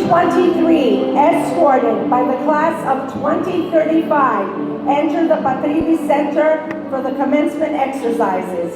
23, escorted by the class of 2035, enter the Patridis Center for the commencement exercises.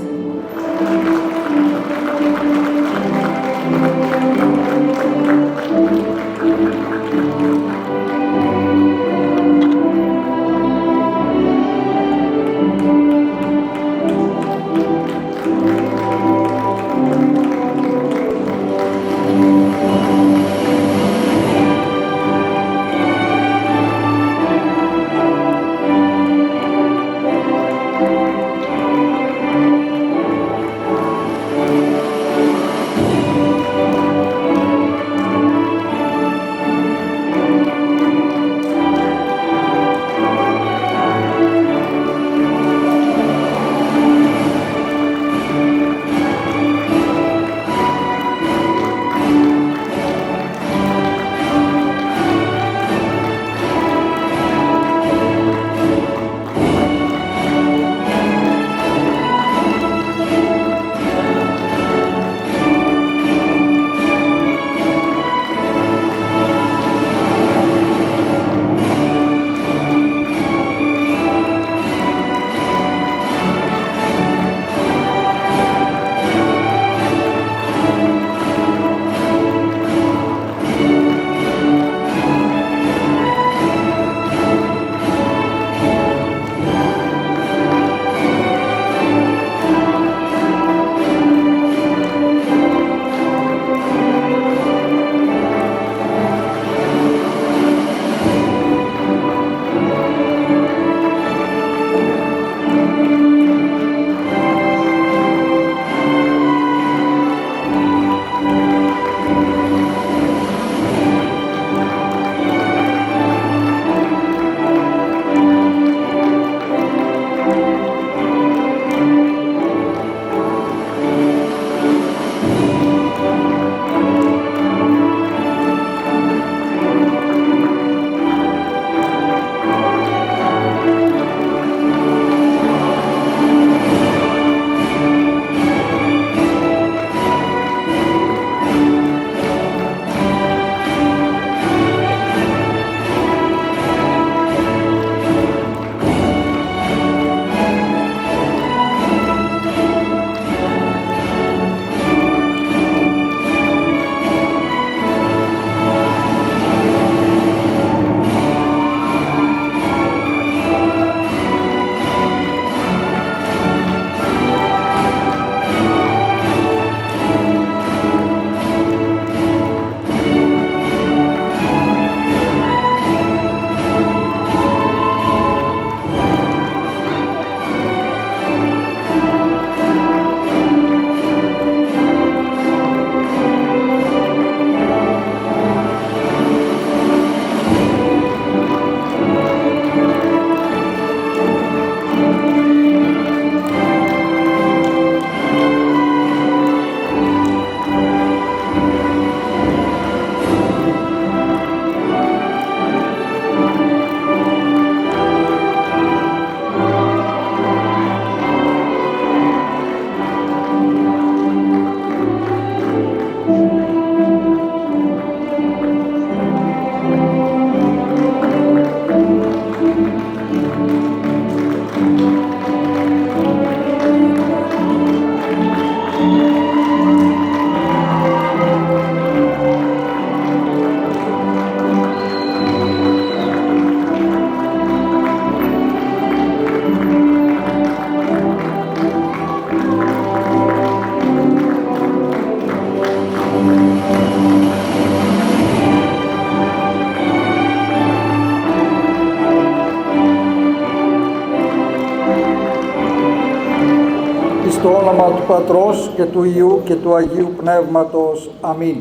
Στο όνομα του Πατρός και του Υιού και του Αγίου Πνεύματος. Αμήν.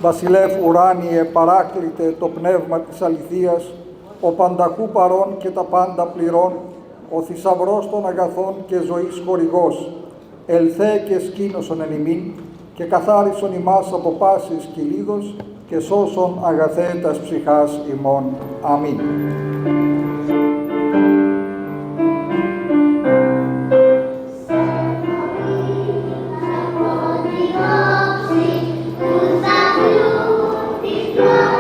Βασιλεύ ουράνιε, παράκλητε το πνεύμα της αληθείας, ο πανταχού παρών και τα πάντα πληρών, ο θησαυρός των αγαθών και ζωής χορηγός, ελθέ και σκήνωσον εν ημίν, και καθάρισον ημάς από πάσης κυλίδος, και σώσον αγαθέ τας ψυχάς ημών. Αμήν. Love.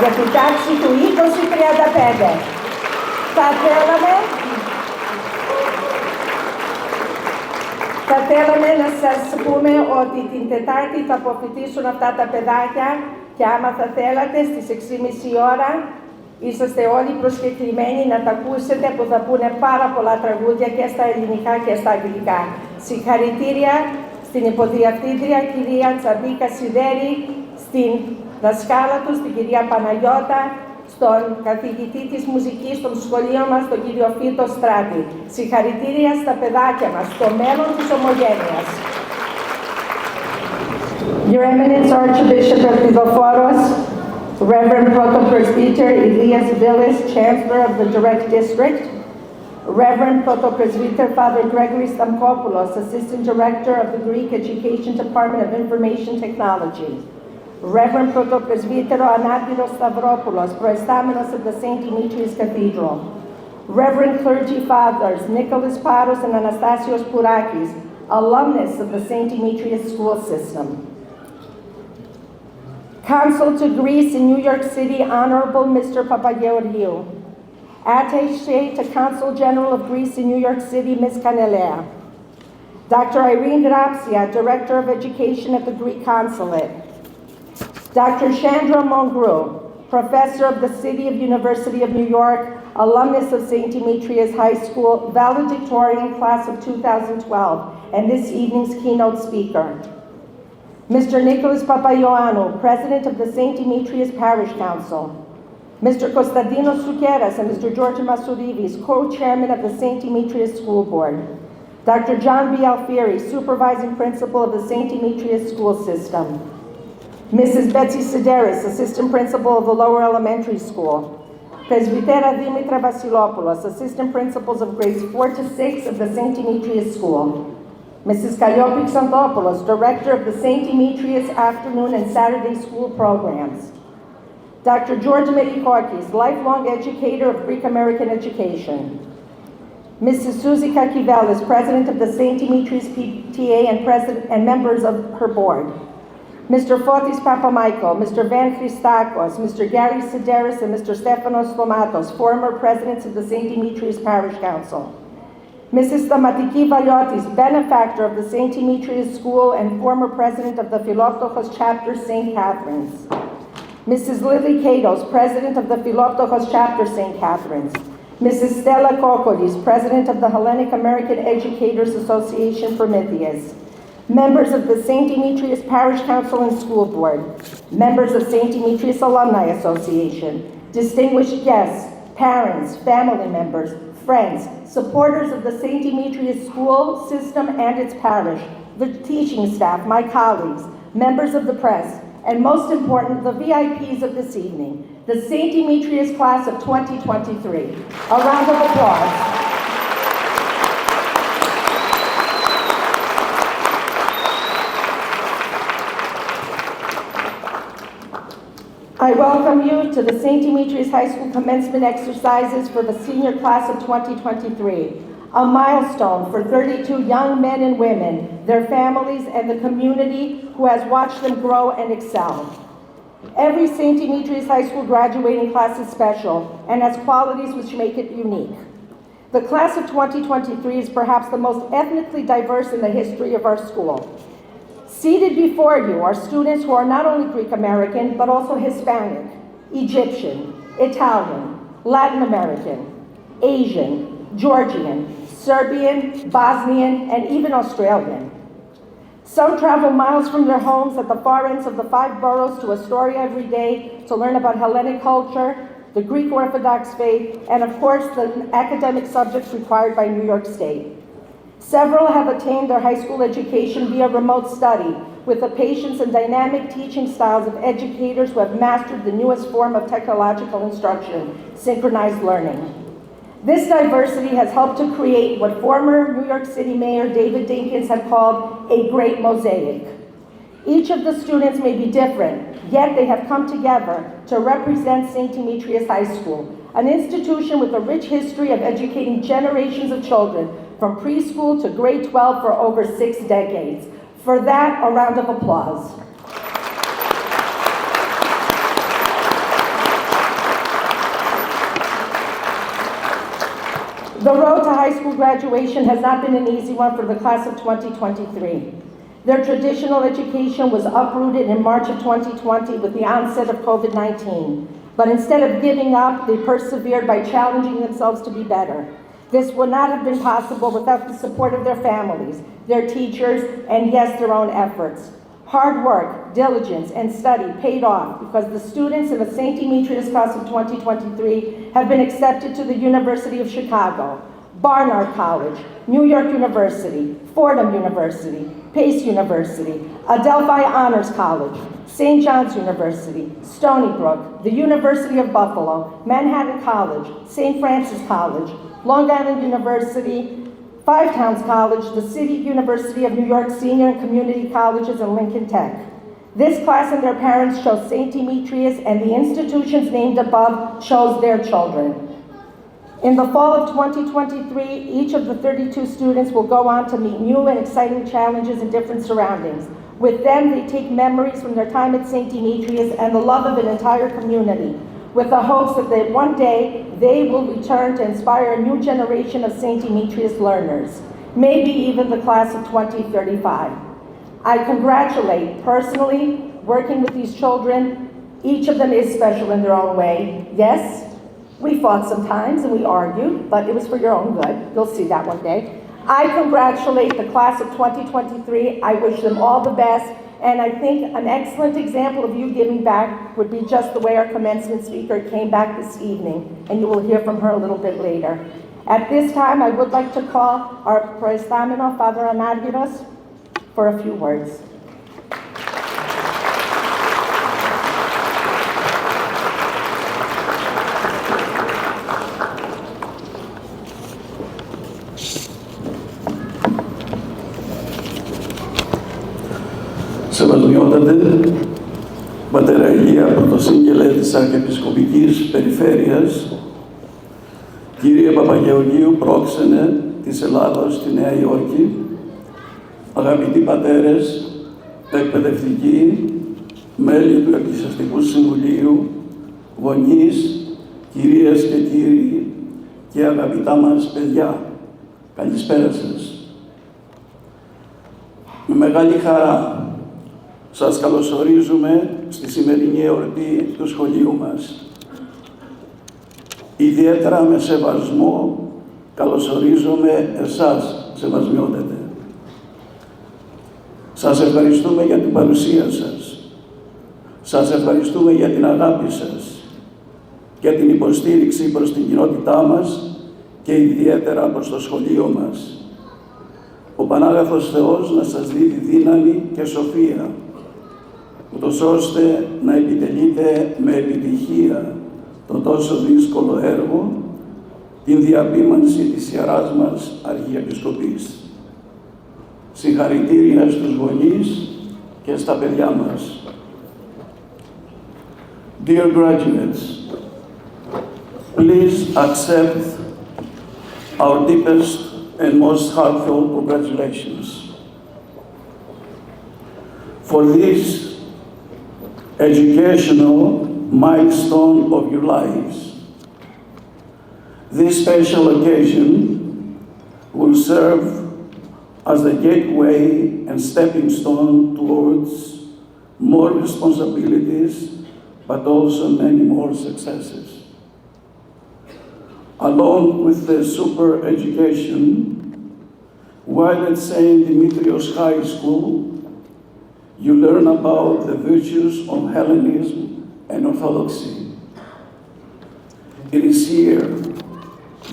για την τάξη του 2035. Θα θέλαμε να σας πούμε ότι την Τετάρτη θα αποφοιτήσουν αυτά τα παιδάκια και άμα θα θέλατε στις 6.30 ώρα είσαστε όλοι προσκεκλημένοι να τα ακούσετε που θα πούνε πάρα πολλά τραγούδια και στα ελληνικά και στα αγγλικά. Συγχαρητήρια στην υποδιευθύντρια κυρία Τσαμπίκα Σιδέρη, στην δασκάλα του, στην κυρία Παναγιώτα, στον καθηγητή της μουσικής στο σχολείο μας, τον κύριο Φίτο Στράτη. Συγχαρητήρια στα παιδάκια μας, στο μέλλον της ομογένειας. Your Eminence Archbishop of Villaforos, Reverend Protopresbyter Elias Villas, Chancellor of the Direct District, Reverend Protopresbyter Father Gregory Stamkopoulos, Assistant Director of the Greek Education Department of Information Technology, Reverend Protopresbyter Anargyros Stavropoulos, Proestamenos of the St. Demetrius Cathedral, Reverend Clergy Fathers Nicholas Paros and Anastasios Pourakis, alumnus of the St. Demetrius School System, Consul to Greece in New York City, Honorable Mr. Papageorgiou, Attaché to Consul General of Greece in New York City, Ms. Kanelea, Dr. Irene Grapsia, Director of Education at the Greek Consulate, Dr. Chandra Mongru, Professor of the City of University of New York, alumnus of St. Demetrius High School, valedictorian class of 2012, and this evening's keynote speaker. Mr. Nicholas Papaioannou, President of the St. Demetrius Parish Council, Mr. Konstantinos Soukeras and Mr. George Masouridis, Co-Chairman of the St. Demetrius School Board, Dr. John B. Alfieri, Supervising Principal of the St. Demetrius School System, Mrs. Betsy Sideris, Assistant Principal of the Lower Elementary School, Presbytera Dimitra Vasilopoulos, Assistant Principals of grades 4 to 6 of the St. Demetrius School, Mrs. Kalliopi Xanthopoulos, Director of the St. Demetrius Afternoon and Saturday School Programs, Dr. George Merikokis, Lifelong Educator of Greek American Education, Mrs. Suzy Kakivelis, President of the St. Demetrius PTA and members of her board, Mr. Fotis Papamichael, Mr. Van Christakos, Mr. Gary Sideris, and Mr. Stefanos Slomatos, former presidents of the St. Demetrius Parish Council, Mrs. Stamatiki Valiotis, benefactor of the St. Demetrius School and former president of the Philoptochos Chapter St. Catherine's, Mrs. Lily Katos, president of the Philoptochos Chapter St. Catherine's, Mrs. Stella Kokolis, president of the Hellenic American Educators Association Prometheus, members of the St. Demetrius Parish Council and School Board, members of St. Demetrius Alumni Association, distinguished guests, parents, family members, friends, supporters of the St. Demetrius School System and its parish, the teaching staff, my colleagues, members of the press, and most important, the VIPs of this evening, the St. Demetrius class of 2023. A round of applause. I welcome you to the St. Demetrius High School commencement exercises for the senior class of 2023, a milestone for 32 young men and women, their families, and the community who has watched them grow and excel. Every St. Demetrius High School graduating class is special and has qualities which make it unique. The class of 2023 is perhaps the most ethnically diverse in the history of our school. Seated before you are students who are not only Greek American, but also Hispanic, Egyptian, Italian, Latin American, Asian, Georgian, Serbian, Bosnian, and even Australian. Some travel miles from their homes at the far ends of the 5 boroughs to Astoria every day to learn about Hellenic culture, the Greek Orthodox faith, and of course the academic subjects required by New York State. Several have attained their high school education via remote study, with the patience and dynamic teaching styles of educators who have mastered the newest form of technological instruction, synchronized learning. This diversity has helped to create what former New York City Mayor David Dinkins had called a great mosaic. Each of the students may be different, yet they have come together to represent St. Demetrius High School, an institution with a rich history of educating generations of children from preschool to grade 12 for over 6 decades. For that, a round of applause. The road to high school graduation has not been an easy one for the class of 2023. Their traditional education was uprooted in March of 2020 with the onset of COVID-19. But instead of giving up, they persevered by challenging themselves to be better. This would not have been possible without the support of their families, their teachers, and yes, their own efforts. Hard work, diligence, and study paid off because the students in the St. Demetrios class of 2023 have been accepted to the University of Chicago, Barnard College, New York University, Fordham University, Pace University, Adelphi Honors College, St. John's University, Stony Brook, the University of Buffalo, Manhattan College, St. Francis College, Long Island University, Five Towns College, the City University of New York Senior and Community Colleges, and Lincoln Tech. This class and their parents chose St. Demetrios, and the institutions named above chose their children. In the fall of 2023, each of the 32 students will go on to meet new and exciting challenges in different surroundings. With them, they take memories from their time at St. Demetrios and the love of an entire community, with the hopes that one day they will return to inspire a new generation of St. Demetrios learners, maybe even the class of 2035. I congratulate, personally, working with these children. Each of them is special in their own way. Yes, we fought sometimes and we argued, but it was for your own good. You'll see that one day. I congratulate the class of 2023. I wish them all the best. And I think an excellent example of you giving back would be just the way our commencement speaker came back this evening, and you will hear from her a little bit later. At this time, I would like to call our Proestamino, Father Anargiros, for a few words. Σεβασμιότατε, Πατέρα Αγία Πρωτοσύγγελε της Αρχιεπισκοπικής Περιφέρειας, Κύριε Παπαγεωργίου Πρόξενε της Ελλάδος στη Νέα Υόρκη, αγαπητοί πατέρες, εκπαιδευτικοί, μέλη του Εκκλησιαστικού Συμβουλίου, γονείς, κυρίες και κύριοι και αγαπητά μας παιδιά, καλησπέρα σας. Με μεγάλη χαρά σας καλωσορίζουμε στη σημερινή εορτή του σχολείου μας. Ιδιαίτερα με σεβασμό καλωσορίζουμε εσάς, σεβασμιότατε. Σας ευχαριστούμε για την παρουσία σας. Σας ευχαριστούμε για την αγάπη σας, για την υποστήριξη προς την κοινότητά μας και ιδιαίτερα προς το σχολείο μας. Ο Πανάγαθος Θεός να σας δίδει δύναμη και σοφία, ούτως ώστε να επιτελείτε με επιτυχία το τόσο δύσκολο έργο, την διαπίμανση της Ιεράς μας Αρχιεπισκοπής. Συγχαρητήρια στους γονείς και στα παιδιά μας. Dear graduates, please accept our deepest and most heartfelt congratulations. For this educational milestone of your lives, this special occasion will serve as the gateway and stepping stone towards more responsibilities, but also many more successes. Along with the super education, while at St. Demetrios High School, you learn about the virtues of Hellenism and Orthodoxy. It is here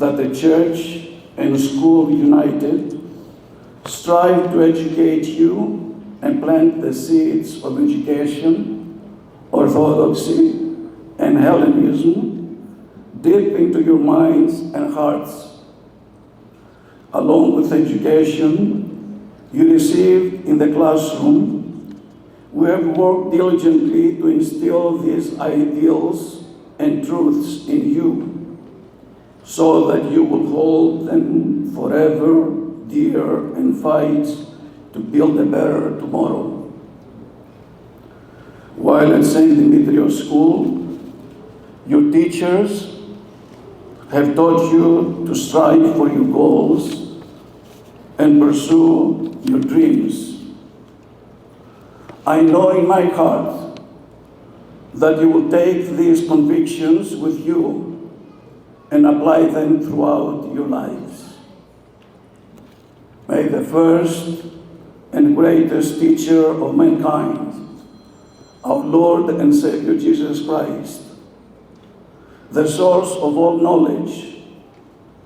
that the Church and school united strive to educate you and plant the seeds of education, Orthodoxy, and Hellenism deep into your minds and hearts. Along with education you received in the classroom, we have worked diligently to instill these ideals and truths in you, so that you will hold them forever dear and fight to build a better tomorrow. While at St. Demetrios School, your teachers have taught you to strive for your goals and pursue your dreams. I know in my heart that you will take these convictions with you and apply them throughout your lives. May the first and greatest teacher of mankind, our Lord and Savior Jesus Christ, the source of all knowledge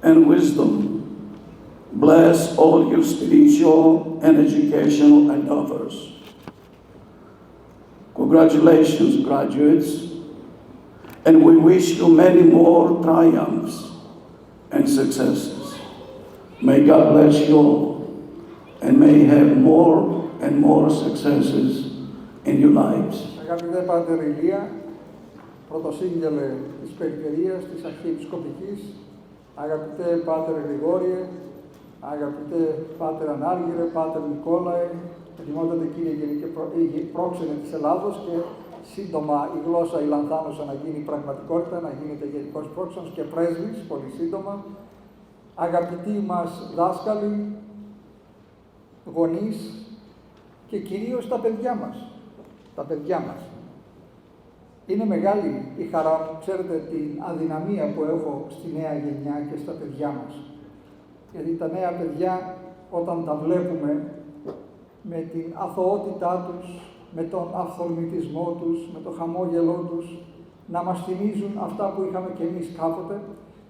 and wisdom, bless all your spiritual and educational endeavors. Congratulations, graduates, and we wish you many more triumphs and successes. May God bless you all, and may you have more and more successes in your lives. Αγαπητέ Πάτερ Ηλία, πρωτοσύγγελε της Περιφερείας, της Αρχιεπισκοπικής, αγαπητέ Πάτερ Γρηγόριε, αγαπητέ Πάτερ Ανάργυρε, Πάτερ Νικόλαε, ετοιμότατε κύριε Γενική Πρόξενε της Ελλάδος και σύντομα η γλώσσα η Λανθάνωσα να γίνει πραγματικότητα, να γίνετε Γενικός Πρόξενος και Πρέσβης, πολύ σύντομα, αγαπητοί μας δάσκαλοι, γονείς και κυρίως τα παιδιά μας. Τα παιδιά μας. Είναι μεγάλη η χαρά μου, ξέρετε, την αδυναμία που έχω στη νέα γενιά και στα παιδιά μας. Γιατί τα νέα παιδιά, όταν τα βλέπουμε με την αθωότητά τους, με τον αυθορμητισμό τους, με το χαμόγελό τους, να μας θυμίζουν αυτά που είχαμε κι εμείς κάποτε,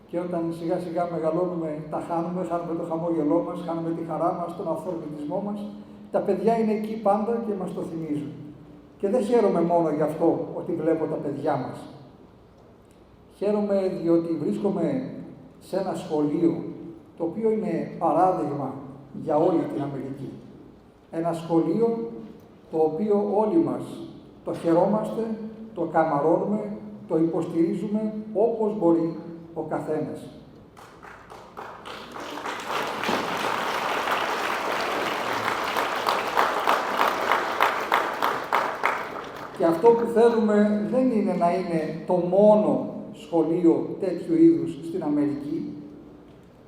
και όταν σιγά σιγά μεγαλώνουμε, τα χάνουμε το χαμόγελό μας, χάνουμε τη χαρά μας, τον αυθορμητισμό μας. Τα παιδιά είναι εκεί πάντα και μας το θυμίζουν. Και δεν χαίρομαι μόνο γι' αυτό ότι βλέπω τα παιδιά μας. Χαίρομαι διότι βρίσκομαι σε ένα σχολείο το οποίο είναι παράδειγμα για όλη την Αμερική. Ένα σχολείο το οποίο όλοι μας το χαιρόμαστε, το καμαρώνουμε, το υποστηρίζουμε όπως μπορεί ο καθένας. Και αυτό που θέλουμε δεν είναι να είναι το μόνο σχολείο τέτοιου είδους στην Αμερική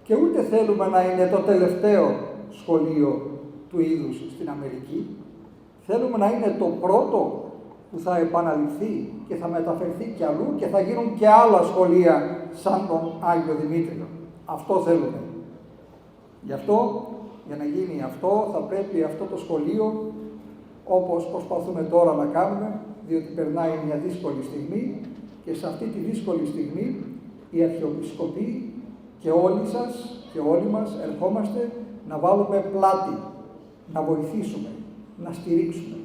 και ούτε θέλουμε να είναι το τελευταίο σχολείο του είδους στην Αμερική. Θέλουμε να είναι το πρώτο που θα επαναληφθεί και θα μεταφερθεί κι αλλού και θα γίνουν και άλλα σχολεία σαν τον Άγιο Δημήτριο. Αυτό θέλουμε. Γι' αυτό, για να γίνει αυτό, θα πρέπει αυτό το σχολείο, όπως προσπαθούμε τώρα να κάνουμε, διότι περνάει μια δύσκολη στιγμή και σε αυτή τη δύσκολη στιγμή οι Αρχιεπισκοποί και όλοι σας και όλοι μας ερχόμαστε να βάλουμε πλάτη, να βοηθήσουμε, να στηρίξουμε.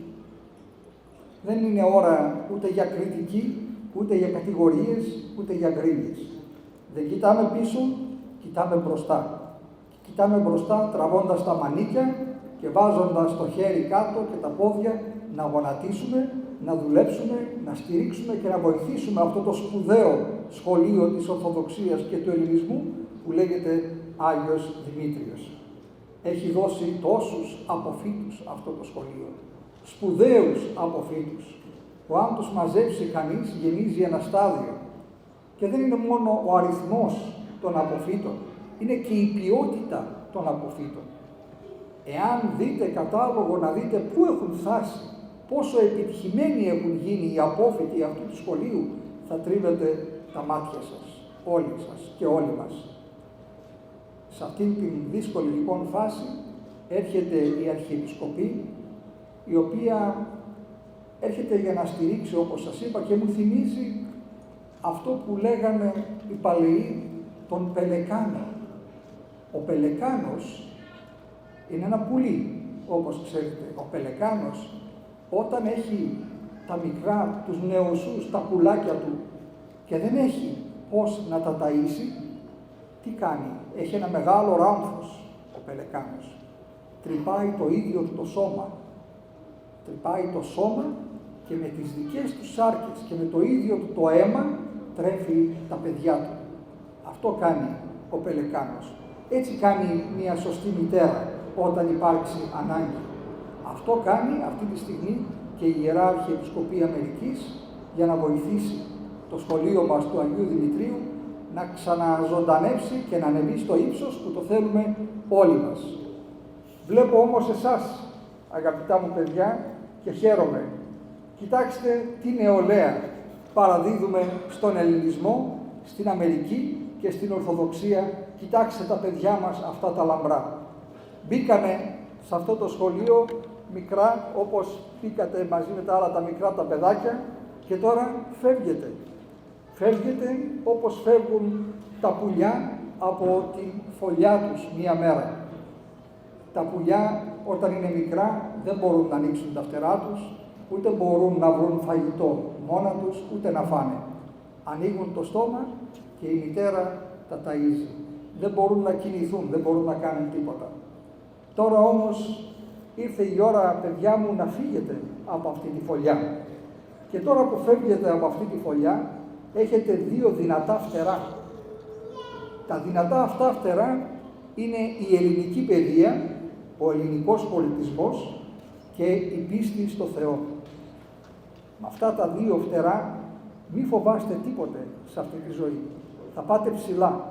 Δεν είναι ώρα ούτε για κριτική, ούτε για κατηγορίες, ούτε για γκρίνιες. Δεν κοιτάμε πίσω, κοιτάμε μπροστά. Κοιτάμε μπροστά τραβώντας τα μανίκια και βάζοντας το χέρι κάτω και τα πόδια να γονατίσουμε, να δουλέψουμε, να στηρίξουμε και να βοηθήσουμε αυτό το σπουδαίο σχολείο της Ορθοδοξίας και του Ελληνισμού που λέγεται Άγιος Δημήτριος. Έχει δώσει τόσους αποφύτους αυτό το σχολείο, σπουδαίους αποφύτους, που αν τους μαζέψει κανείς γεμίζει ένα στάδιο. Και δεν είναι μόνο ο αριθμός των αποφύτων, είναι και η ποιότητα των αποφύτων. Εάν δείτε κατάλογο, να δείτε πού έχουν φτάσει, πόσο επιτυχημένοι έχουν γίνει οι απόφοιτοι αυτού του σχολείου, θα τρίβετε τα μάτια σας, όλοι σας και όλοι μας. Σε αυτήν την δύσκολη λοιπόν φάση έρχεται η Αρχιεπισκοπή, η οποία έρχεται για να στηρίξει, όπως σας είπα, και μου θυμίζει αυτό που λέγανε οι παλαιοί, τον πελεκάνο. Ο πελεκάνος είναι ένα πουλί, όπως ξέρετε. Ο πελεκάνος, όταν έχει τα μικρά, τους νεοσούς, τα πουλάκια του και δεν έχει πώς να τα ταΐσει, τι κάνει? Έχει ένα μεγάλο ράμφος ο πελεκάνος. Τρυπάει το ίδιο του το σώμα. Τρυπάει το σώμα και με τις δικές του σάρκες και με το ίδιο του το αίμα τρέφει τα παιδιά του. Αυτό κάνει ο πελεκάνος. Έτσι κάνει μια σωστή μητέρα όταν υπάρξει ανάγκη. Αυτό κάνει αυτή τη στιγμή και η Ιερά Αρχιεπισκοπή Αμερικής για να βοηθήσει το σχολείο μας του Αγίου Δημητρίου να ξαναζωντανεύσει και να ανεβεί στο ύψος που το θέλουμε όλοι μας. Βλέπω όμως εσάς, αγαπητά μου παιδιά, και χαίρομαι. Κοιτάξτε τι νεολαία παραδίδουμε στον ελληνισμό, στην Αμερική και στην Ορθοδοξία. Κοιτάξτε τα παιδιά μας αυτά τα λαμπρά. Μπήκανε σε αυτό το σχολείο μικρά, όπως μπήκατε μαζί με τα άλλα τα μικρά τα παιδάκια, και τώρα φεύγετε. Φεύγετε όπως φεύγουν τα πουλιά από τη φωλιά τους μία μέρα. Τα πουλιά όταν είναι μικρά δεν μπορούν να ανοίξουν τα φτερά τους, ούτε μπορούν να βρουν φαγητό μόνα τους, ούτε να φάνε. Ανοίγουν το στόμα και η μητέρα τα ταΐζει. Δεν μπορούν να κινηθούν, δεν μπορούν να κάνουν τίποτα. Τώρα όμως ήρθε η ώρα, παιδιά μου, να φύγετε από αυτή τη φωλιά. Και τώρα που φεύγετε από αυτή τη φωλιά, έχετε δύο δυνατά φτερά. Τα δυνατά αυτά φτερά είναι η ελληνική παιδεία, ο ελληνικός πολιτισμός και η πίστη στο Θεό. Με αυτά τα δύο φτερά μη φοβάστε τίποτε σε αυτή τη ζωή. Θα πάτε ψηλά,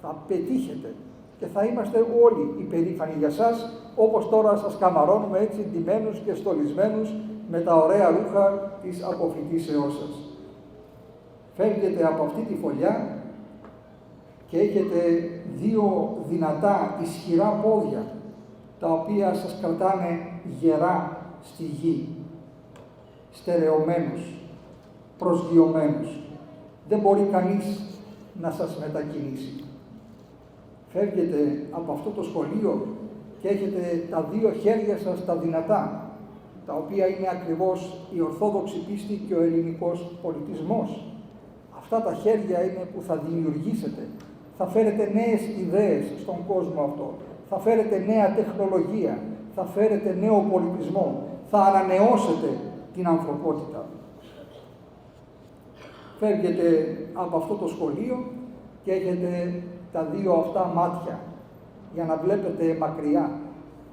θα πετύχετε και θα είμαστε όλοι υπερήφανοι για σας, όπως τώρα σας καμαρώνουμε έτσι ντυμένους και στολισμένους με τα ωραία ρούχα της αποφοιτήσεώς σας. Φεύγετε από αυτή τη φωλιά και έχετε δύο δυνατά, ισχυρά πόδια, τα οποία σας κρατάνε γερά στη γη, στερεωμένους, προσγειωμένους. Δεν μπορεί κανείς να σας μετακινήσει. Φεύγετε από αυτό το σχολείο και έχετε τα δύο χέρια σας τα δυνατά, τα οποία είναι ακριβώς η ορθόδοξη πίστη και ο ελληνικός πολιτισμός. Αυτά τα χέρια είναι που θα δημιουργήσετε. Θα φέρετε νέες ιδέες στον κόσμο αυτό. Θα φέρετε νέα τεχνολογία. Θα φέρετε νέο πολιτισμό. Θα ανανεώσετε την ανθρωπότητα. Φεύγετε από αυτό το σχολείο και έχετε τα δύο αυτά μάτια για να βλέπετε μακριά.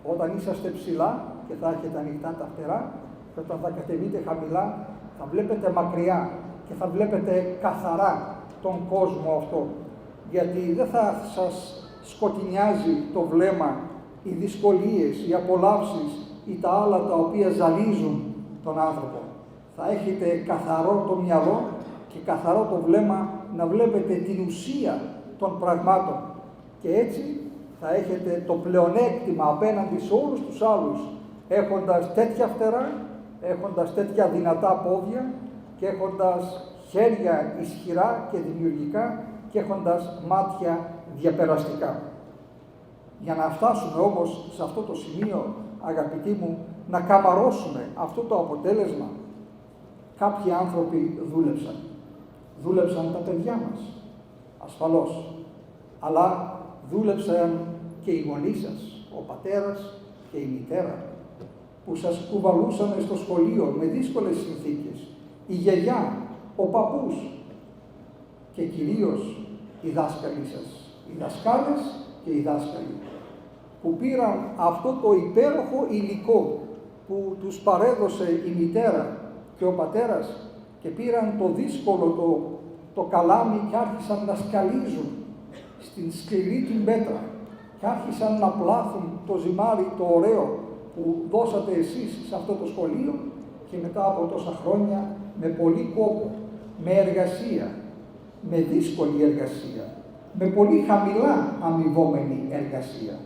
Όταν είσαστε ψηλά και θα έχετε ανοιχτά τα φτερά, και όταν θα κατεβείτε χαμηλά, θα βλέπετε μακριά και θα βλέπετε καθαρά τον κόσμο αυτό. Γιατί δεν θα σας σκοτεινιάζει το βλέμμα, οι δυσκολίες, οι απολαύσεις ή τα άλλα τα οποία ζαλίζουν τον άνθρωπο. Θα έχετε καθαρό το μυαλό και καθαρό το βλέμμα να βλέπετε την ουσία των πραγμάτων. Και έτσι θα έχετε το πλεονέκτημα απέναντι σε όλους τους άλλους, έχοντας τέτοια φτερά, έχοντας τέτοια δυνατά πόδια και έχοντας χέρια ισχυρά και δημιουργικά και έχοντας μάτια διαπεραστικά. Για να φτάσουμε όμως σε αυτό το σημείο, αγαπητοί μου, να καμαρώσουμε αυτό το αποτέλεσμα, κάποιοι άνθρωποι δούλεψαν. Δούλεψαν τα παιδιά μας, ασφαλώς, αλλά δούλεψαν και οι γονείς σας, ο πατέρας και η μητέρα, που σας κουβαλούσαν στο σχολείο με δύσκολες συνθήκες, η γιαγιά, ο παππούς και κυρίως οι δάσκαλοι σας, οι δασκάλες και οι δάσκαλοι, που πήραν αυτό το υπέροχο υλικό που τους παρέδωσε η μητέρα και ο πατέρας και πήραν το δύσκολο το καλάμι και άρχισαν να σκαλίζουν στην σκληρή την πέτρα και άρχισαν να πλάθουν το ζυμάρι το ωραίο που δώσατε εσείς σε αυτό το σχολείο και μετά από τόσα χρόνια με πολύ κόπο, με εργασία, με δύσκολη εργασία, με πολύ χαμηλά αμοιβόμενη εργασία,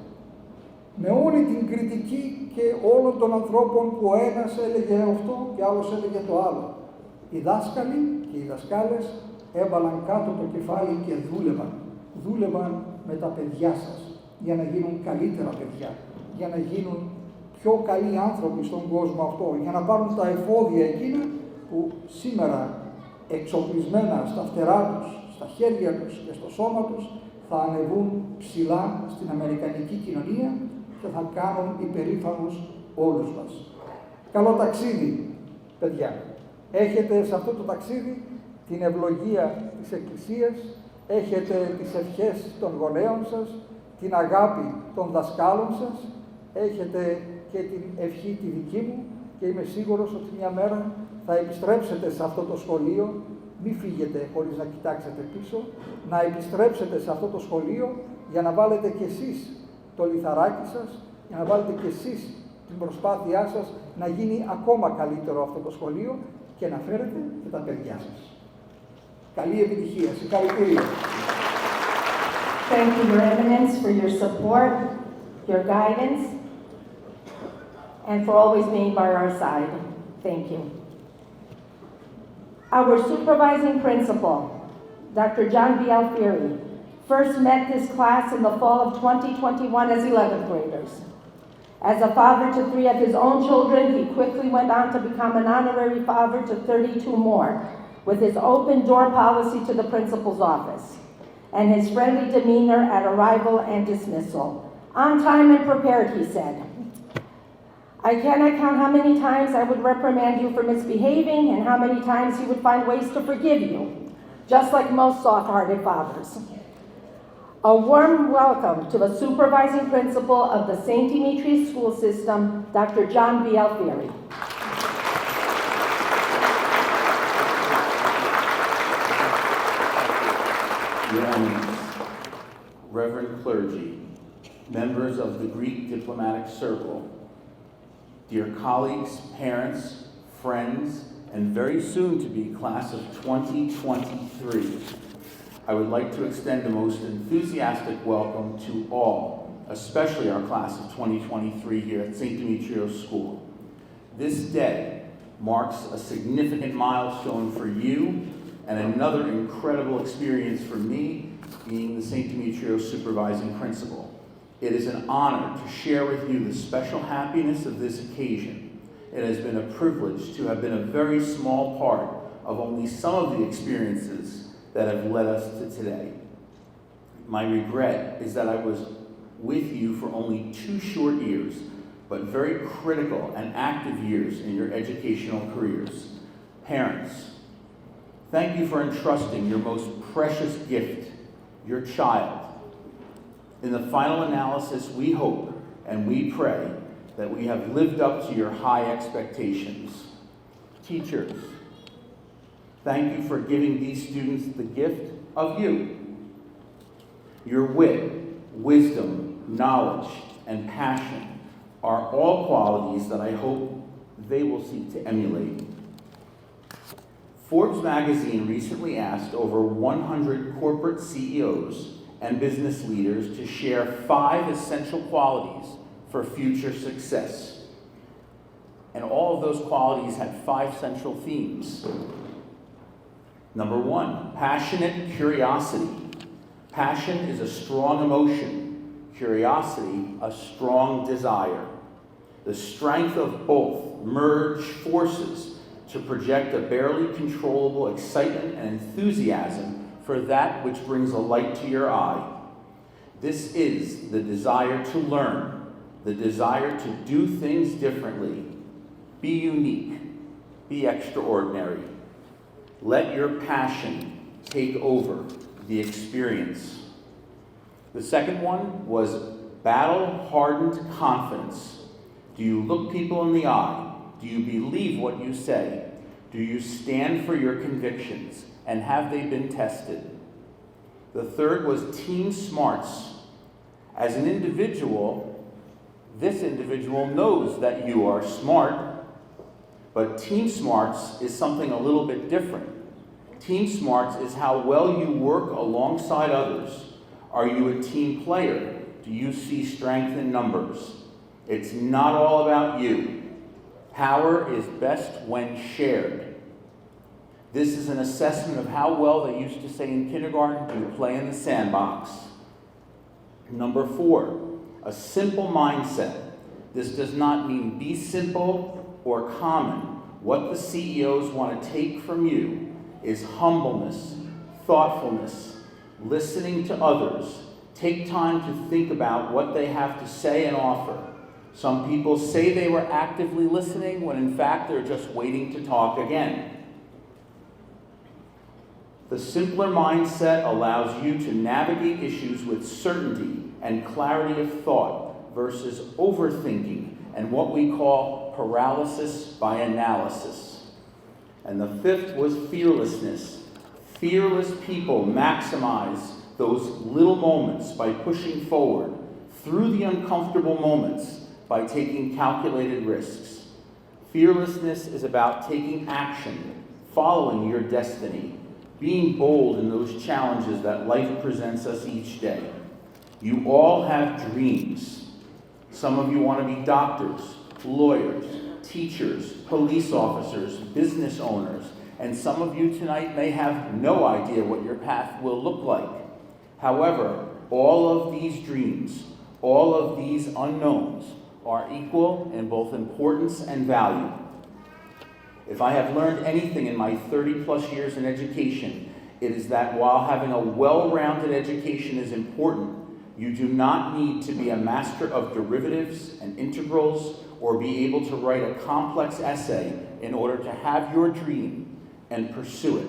με όλη την κριτική και όλων των ανθρώπων που ο ένας έλεγε αυτό και άλλος έλεγε το άλλο. Οι δάσκαλοι και οι δασκάλες έβαλαν κάτω το κεφάλι και δούλευαν με τα παιδιά σας για να γίνουν καλύτερα παιδιά, για να γίνουν πιο καλοί άνθρωποι στον κόσμο αυτό, για να πάρουν τα εφόδια εκείνα που σήμερα εξοπλισμένα στα φτερά τους, στα χέρια τους και στο σώμα τους θα ανεβούν ψηλά στην αμερικανική κοινωνία και θα κάνουν υπερήφανους όλους μας. Καλό ταξίδι, παιδιά. Έχετε σε αυτό το ταξίδι την ευλογία της Εκκλησίας, έχετε τις ευχές των γονέων σας, την αγάπη των δασκάλων σας, έχετε και την ευχή τη δική μου και είμαι σίγουρος ότι μια μέρα θα επιστρέψετε σε αυτό το σχολείο Μη φύγετε χωρίς να κοιτάξετε πίσω, να επιστρέψετε σε αυτό το σχολείο για να βάλετε κι εσείς το λιθαράκι σας, για να βάλετε κι εσείς την προσπάθειά σας να γίνει ακόμα καλύτερο αυτό το σχολείο και να φέρετε και τα παιδιά σας. Καλή επιτυχία. Συγχαρητήρια. Thank you, Your Eminence, for your support, your guidance, and for always being by our side. Thank you. Our supervising principal, Dr. John B. Alfieri, first met this class in the fall of 2021 as 11th graders. As a father to 3 of his own children, he quickly went on to become an honorary father to 32 more, with his open door policy to the principal's office, and his friendly demeanor at arrival and dismissal. On time and prepared, he said. I cannot count how many times I would reprimand you for misbehaving and how many times he would find ways to forgive you, just like most soft-hearted fathers. A warm welcome to the supervising principal of the St. Demetrios school system, Dr. John B. Alfieri. Your Eminence, Reverend clergy, members of the Greek diplomatic circle, dear colleagues, parents, friends, and very soon to be class of 2023, I would like to extend the most enthusiastic welcome to all, especially our class of 2023 here at St. Demetrios School. This day marks a significant milestone for you and another incredible experience for me being the St. Demetrios supervising principal. It is an honor to share with you the special happiness of this occasion. It has been a privilege to have been a very small part of only some of the experiences that have led us to today. My regret is that I was with you for only 2 short years, but very critical and active years in your educational careers. Parents, thank you for entrusting your most precious gift, your child. In the final analysis, we hope and we pray that we have lived up to your high expectations. Teachers, thank you for giving these students the gift of you. Your wit, wisdom, knowledge, and passion are all qualities that I hope they will seek to emulate. Forbes magazine recently asked over 100 corporate CEOs and business leaders to share 5 essential qualities for future success. And all of those qualities had 5 central themes. Number 1, passionate curiosity. Passion is a strong emotion, curiosity a strong desire. The strength of both merge forces to project a barely controllable excitement and enthusiasm for that which brings a light to your eye. This is the desire to learn, the desire to do things differently, be unique, be extraordinary. Let your passion take over the experience. The second one was battle-hardened confidence. Do you look people in the eye? Do you believe what you say? Do you stand for your convictions? And have they been tested? The third was team smarts. As an individual, this individual knows that you are smart, but team smarts is something a little bit different. Team smarts is how well you work alongside others. Are you a team player? Do you see strength in numbers? It's not all about you. Power is best when shared. This is an assessment of how well, they used to say in kindergarten, you play in the sandbox. Number 4, a simple mindset. This does not mean be simple or common. What the CEOs want to take from you is humbleness, thoughtfulness, listening to others. Take time to think about what they have to say and offer. Some people say they were actively listening when in fact they're just waiting to talk again. The simpler mindset allows you to navigate issues with certainty and clarity of thought versus overthinking and what we call paralysis by analysis. And the 5th was fearlessness. Fearless people maximize those little moments by pushing forward through the uncomfortable moments by taking calculated risks. Fearlessness is about taking action, following your destiny, being bold in those challenges that life presents us each day. You all have dreams. Some of you want to be doctors, lawyers, teachers, police officers, business owners, and some of you tonight may have no idea what your path will look like. However, all of these dreams, all of these unknowns are equal in both importance and value. If I have learned anything in my 30+ years in education, it is that while having a well-rounded education is important, you do not need to be a master of derivatives and integrals or be able to write a complex essay in order to have your dream and pursue it.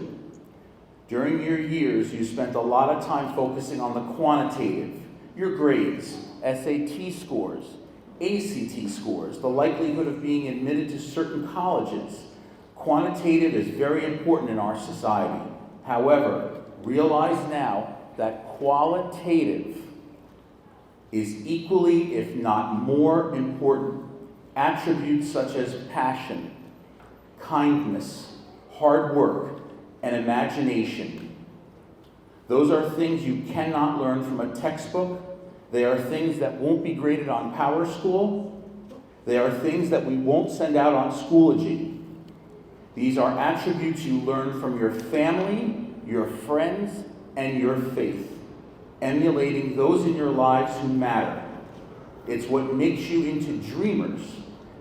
During your years, you spent a lot of time focusing on the quantitative, your grades, SAT scores, ACT scores, the likelihood of being admitted to certain colleges. Quantitative is very important in our society. However, realize now that qualitative is equally, if not more important. Attributes such as passion, kindness, hard work, and imagination. Those are things you cannot learn from a textbook. They are things that won't be graded on Power School. They are things that we won't send out on Schoology. These are attributes you learn from your family, your friends, and your faith, emulating those in your lives who matter. It's what makes you into dreamers,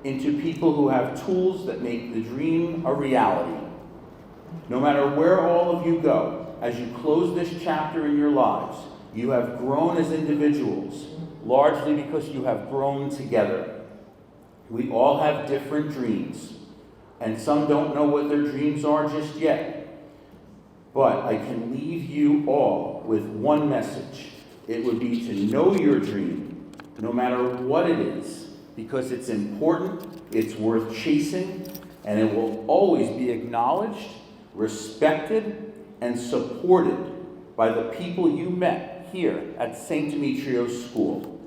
into people who have tools that make the dream a reality. No matter where all of you go, as you close this chapter in your lives, you have grown as individuals, largely because you have grown together. We all have different dreams, and some don't know what their dreams are just yet. But I can leave you all with one message. It would be to know your dream, no matter what it is, because it's important, it's worth chasing, and it will always be acknowledged, respected, and supported by the people you met here at St. Demetrios School.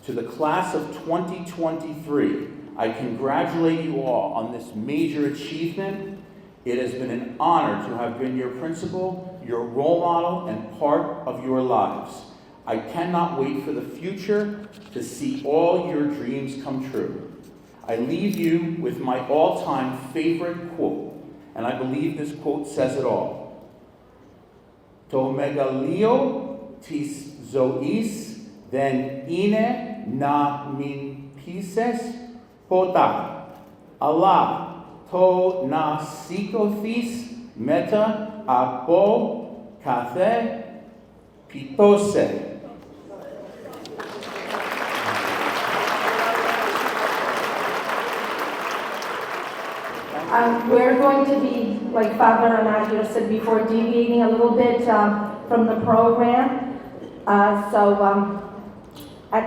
To the class of 2023, I congratulate you all on this major achievement. It has been an honor to have been your principal, your role model, and part of your lives. I cannot wait for the future to see all your dreams come true. I leave you with my all-time favorite quote, and I believe this quote says it all. To megalio tis zois then ine na min pises pota. Allah to na sikothis meta apo kathe pitose. We're going to be, like Father Anagio said before, deviating a little bit from the program. At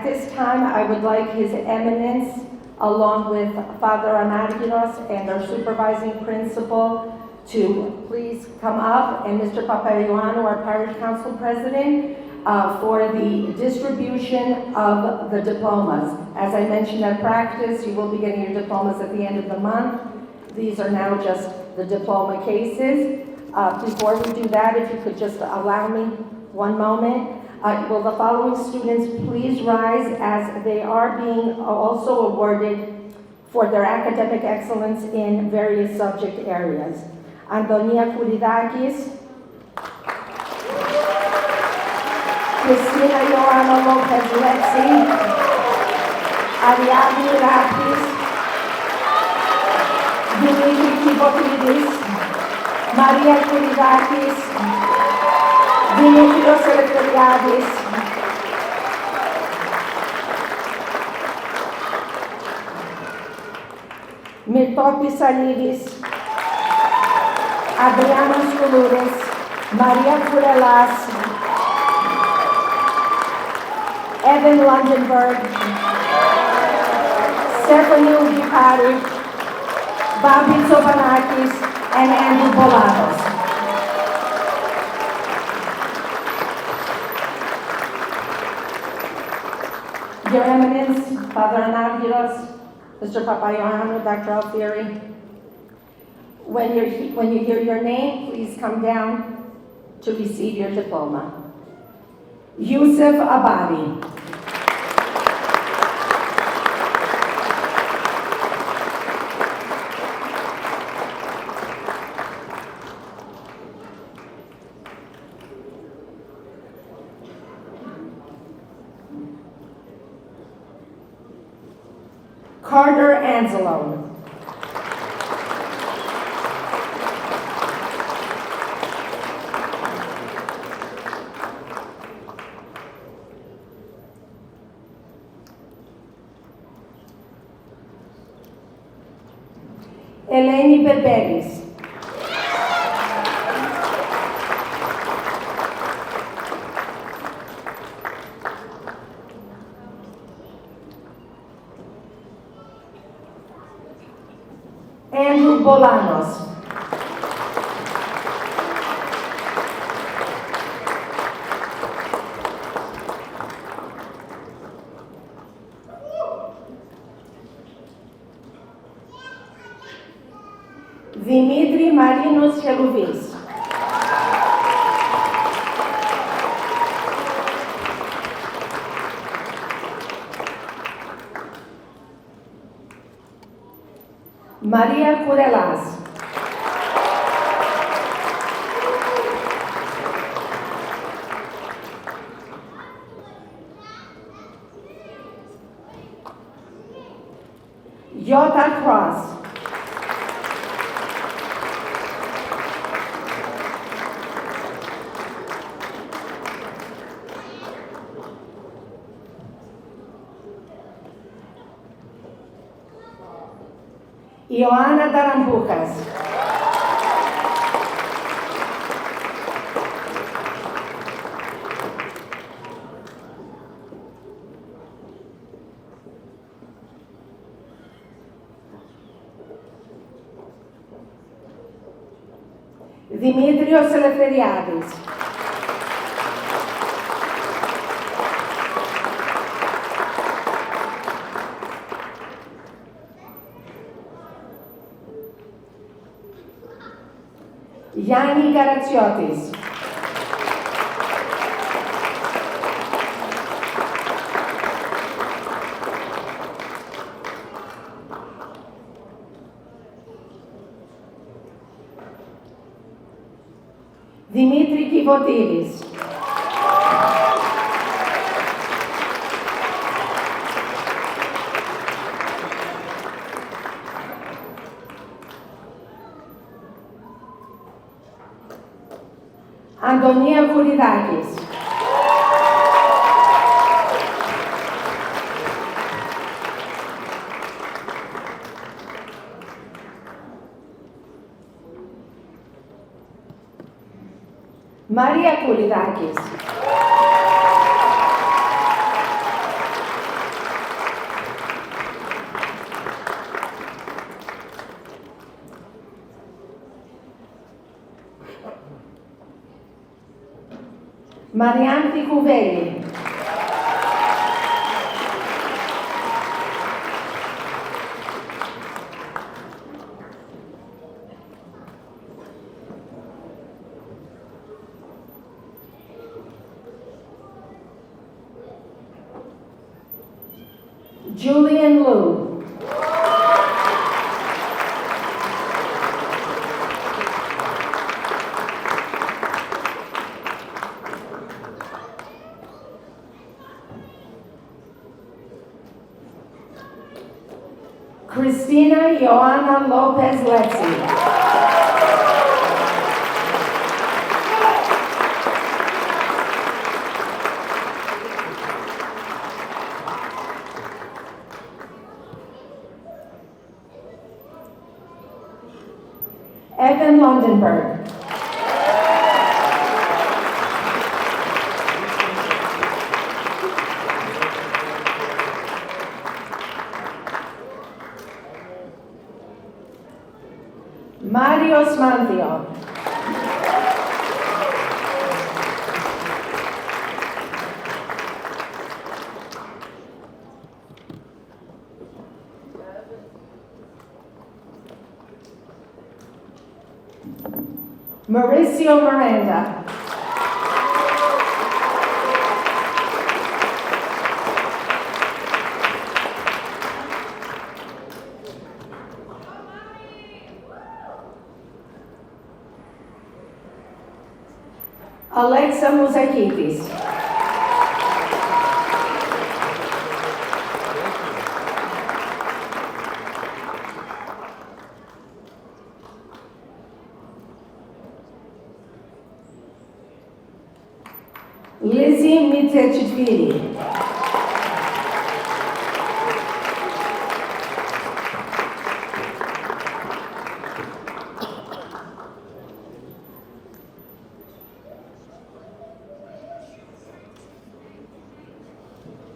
this time, I would like His Eminence, along with Father Anargiros and our supervising principal, to please come up, and Mr. Papaioannou, our parish council president, for the distribution of the diplomas. As I mentioned at practice, you will be getting your diplomas at the end of the month. These are now just the diploma cases. Before we do that, if you could just allow me one moment. Will the following students please rise as they are being also awarded for their academic excellence in various subject areas. Antonia Kouridakis, Cristina Joanna Lopez-Lexi, Ariadne Rapis, Dimitri Kibokidis, Maria Kouridakis, Demetrios Eleftheriadis, Mirtopis Alidis, Adriana Skoulouris, Maria Kurelas, Evan Lundenberg, Stephanie Ugipari, Bobby Sobanakis, and Andrew Bolanos. Your Eminence, Father Anagios, Mr. Papaioannou, Dr. Alfieri, when you hear your name, please come down to receive your diploma. Yusuf Abadi. Carter Angelo. Eleni Berberis. Andrew Bolanos. Dimitri Marinos Cheluvis. Maria Curelas. Jota Cross. Ioana Darambucas. Demetrios Eleftheriadis. Yanni Garazziotis. Dimitri Kivotiris. Antonia Kouridakis. Maria Kouridakis. Marianthi Kouvelli. Julian Liu. Christina Joanna Lopez Letzi. Evan Lundenberg. Mauricio Miranda. Alexa Muzakitis. Lizzie Mitechvili.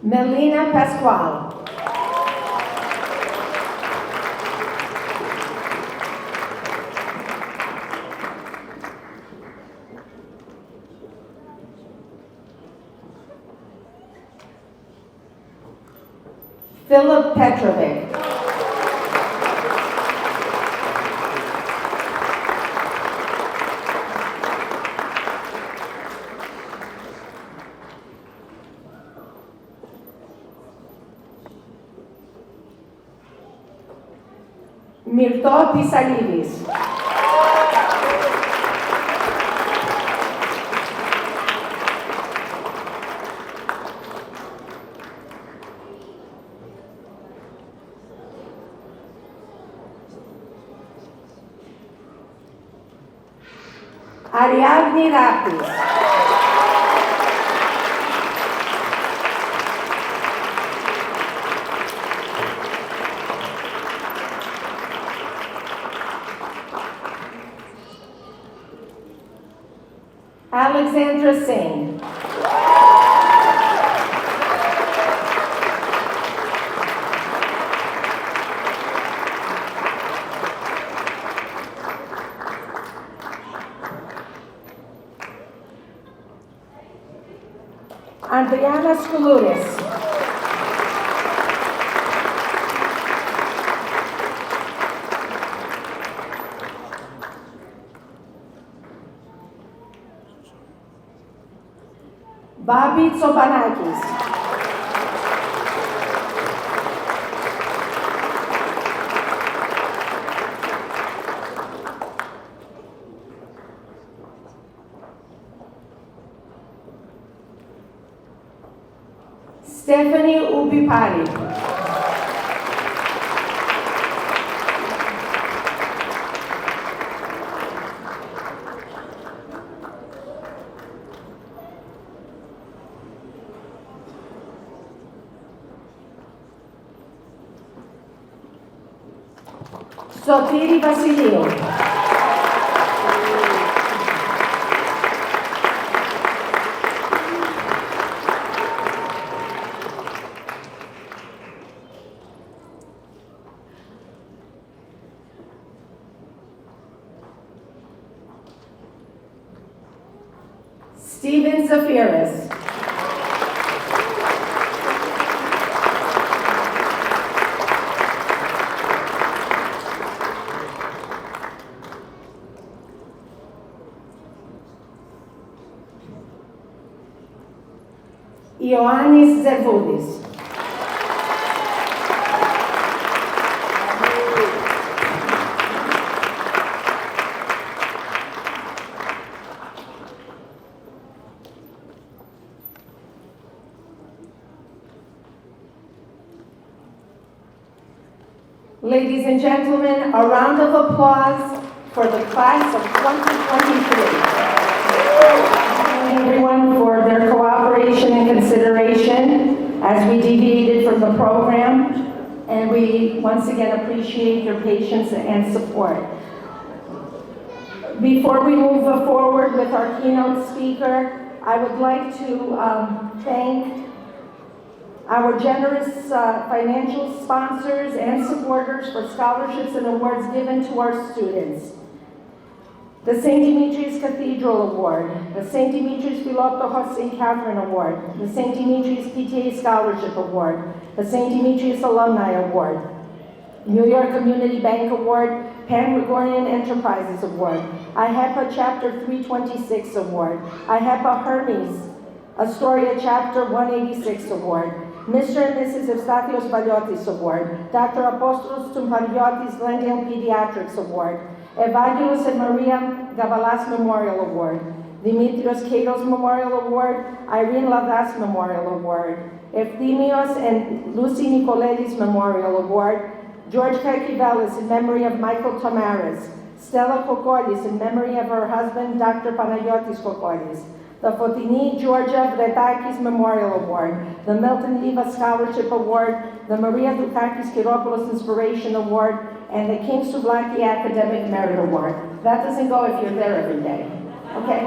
Melina Pascual. Philip Petrovic. Mirto Pisalidis. Ariadne Rapis. Alexandra Singh. Andriana Skoulouris. Bobby Tsopanakis. Stephanie Ubipari. Sotiri Vasiliou. Steven Zafiris. Ioannis Zervoudis. Ladies and gentlemen, a round of applause for the class of 2023. Thank everyone for their cooperation and consideration as we deviated from the program, and we once again appreciate your patience and support. Before we move forward with our keynote speaker, I would like to thank our generous financial sponsors and supporters for scholarships and awards given to our students. The St. Demetrios Cathedral Award, the St. Demetrios Philoptochos St. Catherine Award, the St. Demetrios PTA Scholarship Award, the St. Demetrios Alumni Award, New York Community Bank Award, Pan-Gregorian Enterprises Award, IHEPA Chapter 326 Award, IHEPA Hermes Astoria Chapter 186 Award, Mr. and Mrs. Eustathios Valiotis Award, Dr. Apostolos Tumpariotis Glendale Pediatrics Award, Evangelos and Maria Gavalas Memorial Award, Demetrios Katos Memorial Award, Irene Lavas Memorial Award, Efthymios and Lucy Nicolelis Memorial Award, George Kakivelis in memory of Michael Tamaris, Stella Kokolis in memory of her husband, Dr. Panagiotis Kokolis, the Fotini Georgia Vretakis Memorial Award, the Milton Leva Scholarship Award, the Maria Dukakis Kiropoulos Inspiration Award, and the King Souvlaki Academic Merit Award. That doesn't go if you're there every day, okay?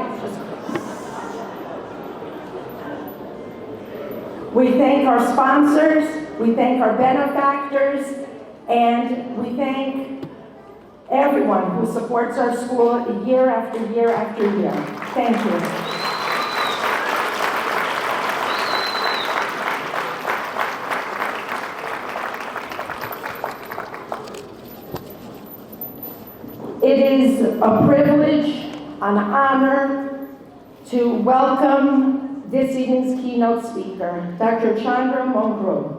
We thank our sponsors, we thank our benefactors, and we thank everyone who supports our school year after year after year. Thank you. It is a privilege, an honor to welcome this evening's keynote speaker, Dr. Chandra Mongru.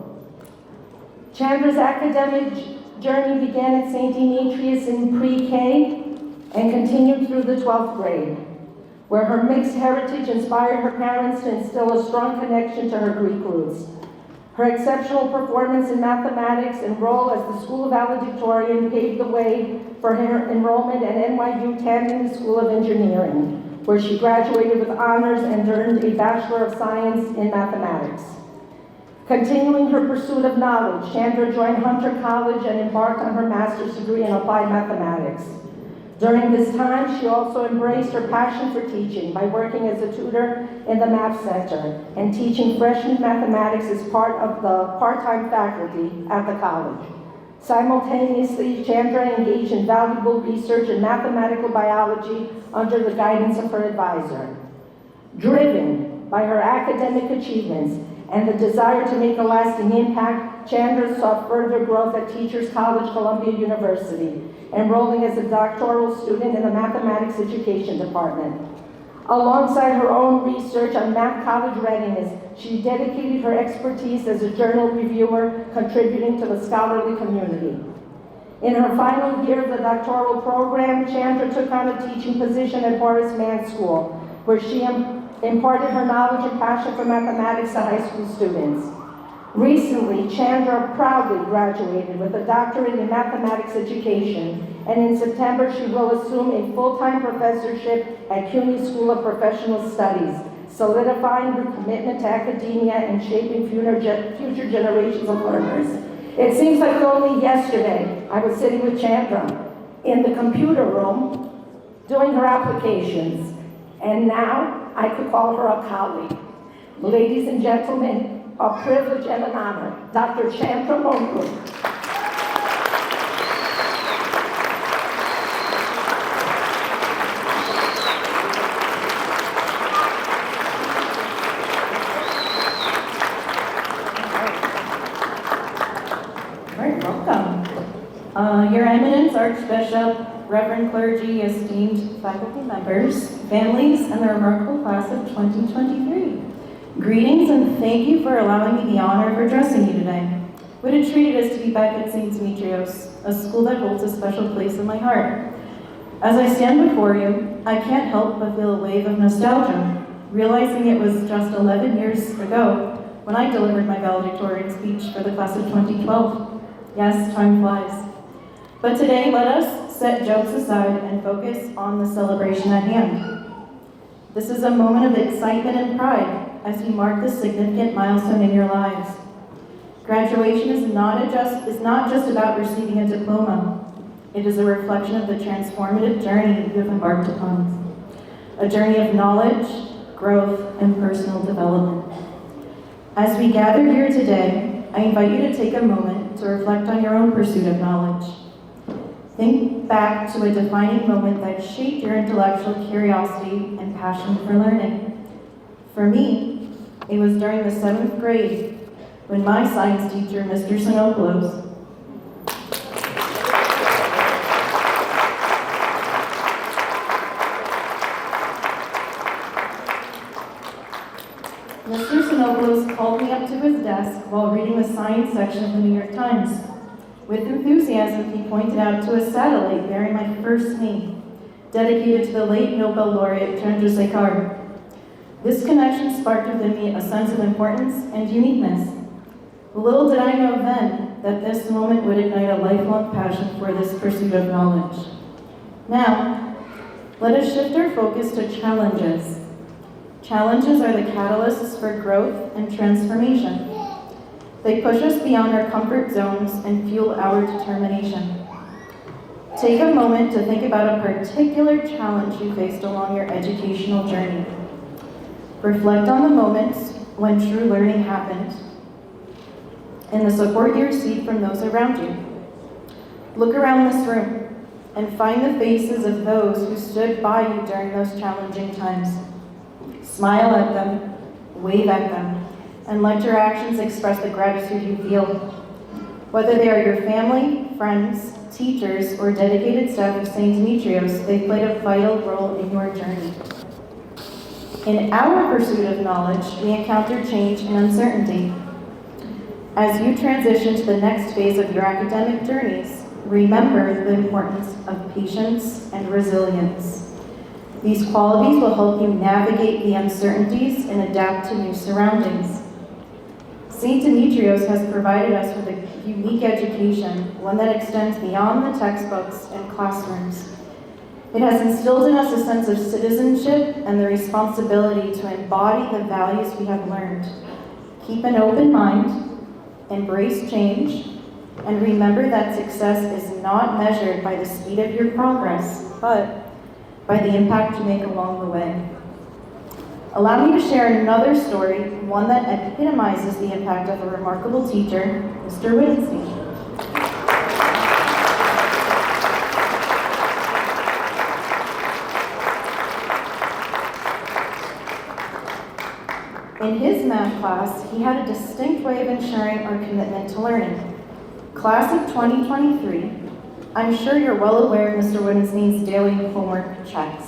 Chandra's academic journey began at St. Demetrios in pre-K and continued through the 12th grade, where her mixed heritage inspired her parents to instill a strong connection to her Greek roots. Her exceptional performance in mathematics and role as the school valedictorian paved the way for her enrollment at NYU Tandon School of Engineering, where she graduated with honors and earned a Bachelor of Science in Mathematics. Continuing her pursuit of knowledge, Chandra joined Hunter College and embarked on her master's degree in applied mathematics. During this time, she also embraced her passion for teaching by working as a tutor in the Math Center and teaching freshman mathematics as part of the part-time faculty at the college. Simultaneously, Chandra engaged in valuable research in mathematical biology under the guidance of her advisor. Driven by her academic achievements and the desire to make a lasting impact, Chandra sought further growth at Teachers College, Columbia University, enrolling as a doctoral student in the Mathematics Education Department. Alongside her own research on math college readiness, she dedicated her expertise as a journal reviewer, contributing to the scholarly community. In her final year of the doctoral program, Chandra took on a teaching position at Horace Mann School, where she imparted her knowledge and passion for mathematics to high school students. Recently, Chandra proudly graduated with a doctorate in mathematics education, and in September she will assume a full-time professorship at CUNY School of Professional Studies, solidifying her commitment to academia and shaping future generations of learners. It seems like only yesterday I was sitting with Chandra in the computer room doing her applications, and now I could call her a colleague. Ladies and gentlemen, a privilege and an honor, Dr. Chandra Mongru. All right, welcome. Your Eminence, Archbishop, Reverend clergy, esteemed faculty members, families, and the remarkable class of 2023. Greetings and thank you for allowing me the honor of addressing you today. What a treat it is to be back at St. Demetrios, a school that holds a special place in my heart. As I stand before you, I can't help but feel a wave of nostalgia, realizing it was just 11 years ago when I delivered my valedictorian speech for the class of 2012. Yes, time flies. But today, let us set jokes aside and focus on the celebration at hand. This is a moment of excitement and pride as we mark this significant milestone in your lives. Graduation is not just about receiving a diploma. It is a reflection of the transformative journey you have embarked upon. A journey of knowledge, growth, and personal development. As we gather here today, I invite you to take a moment to reflect on your own pursuit of knowledge. Think back to a defining moment that shaped your intellectual curiosity and passion for learning. For me, it was during the 7th grade when my science teacher, Mr. Sinopoulos, Mr. Sinopoulos called me up to his desk while reading the science section of the New York Times. With enthusiasm, he pointed out to a satellite bearing my first name, dedicated to the late Nobel laureate Chandrasekhar. This connection sparked within me a sense of importance and uniqueness. Little did I know then that this moment would ignite a lifelong passion for this pursuit of knowledge. Now, let us shift our focus to challenges. Challenges are the catalysts for growth and transformation. They push us beyond our comfort zones and fuel our determination. Take a moment to think about a particular challenge you faced along your educational journey. Reflect on the moments when true learning happened and the support you received from those around you. Look around this room and find the faces of those who stood by you during those challenging times. Smile at them, wave at them, and let your actions express the gratitude you feel. Whether they are your family, friends, teachers, or dedicated staff of St. Demetrios, they played a vital role in your journey. In our pursuit of knowledge, we encounter change and uncertainty. As you transition to the next phase of your academic journeys, remember the importance of patience and resilience. These qualities will help you navigate the uncertainties and adapt to new surroundings. St. Demetrios has provided us with a unique education, one that extends beyond the textbooks and classrooms. It has instilled in us a sense of citizenship and the responsibility to embody the values we have learned. Keep an open mind, embrace change, and remember that success is not measured by the speed of your progress, but by the impact you make along the way. Allow me to share another story, one that epitomizes the impact of a remarkable teacher, Mr. Wittgenstein. In his math class, he had a distinct way of ensuring our commitment to learning. Class of 2023, I'm sure you're well aware of Mr. Wittgenstein's daily homework checks.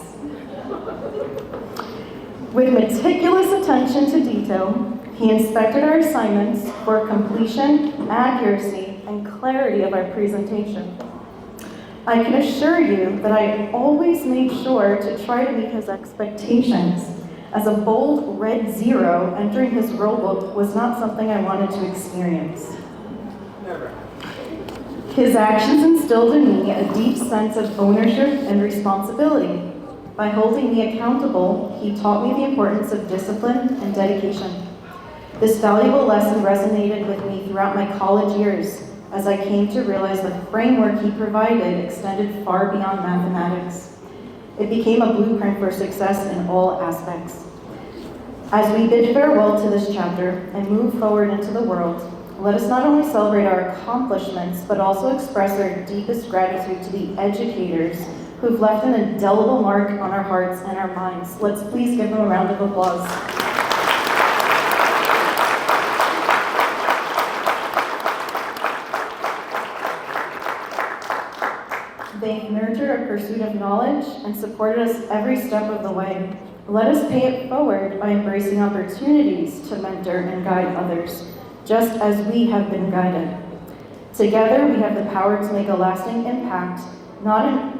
With meticulous attention to detail, he inspected our assignments for completion, accuracy, and clarity of our presentation. I can assure you that I always made sure to try to meet his expectations, as a bold red 0 entering his roll book was not something I wanted to experience. Never. His actions instilled in me a deep sense of ownership and responsibility. By holding me accountable, he taught me the importance of discipline and dedication. This valuable lesson resonated with me throughout my college years, as I came to realize the framework he provided extended far beyond mathematics. It became a blueprint for success in all aspects. As we bid farewell to this chapter and move forward into the world, let us not only celebrate our accomplishments, but also express our deepest gratitude to the educators who've left an indelible mark on our hearts and our minds. Let's please give them a round of applause. They nurtured our pursuit of knowledge and supported us every step of the way. Let us pay it forward by embracing opportunities to mentor and guide others, just as we have been guided. Together, we have the power to make a lasting impact, not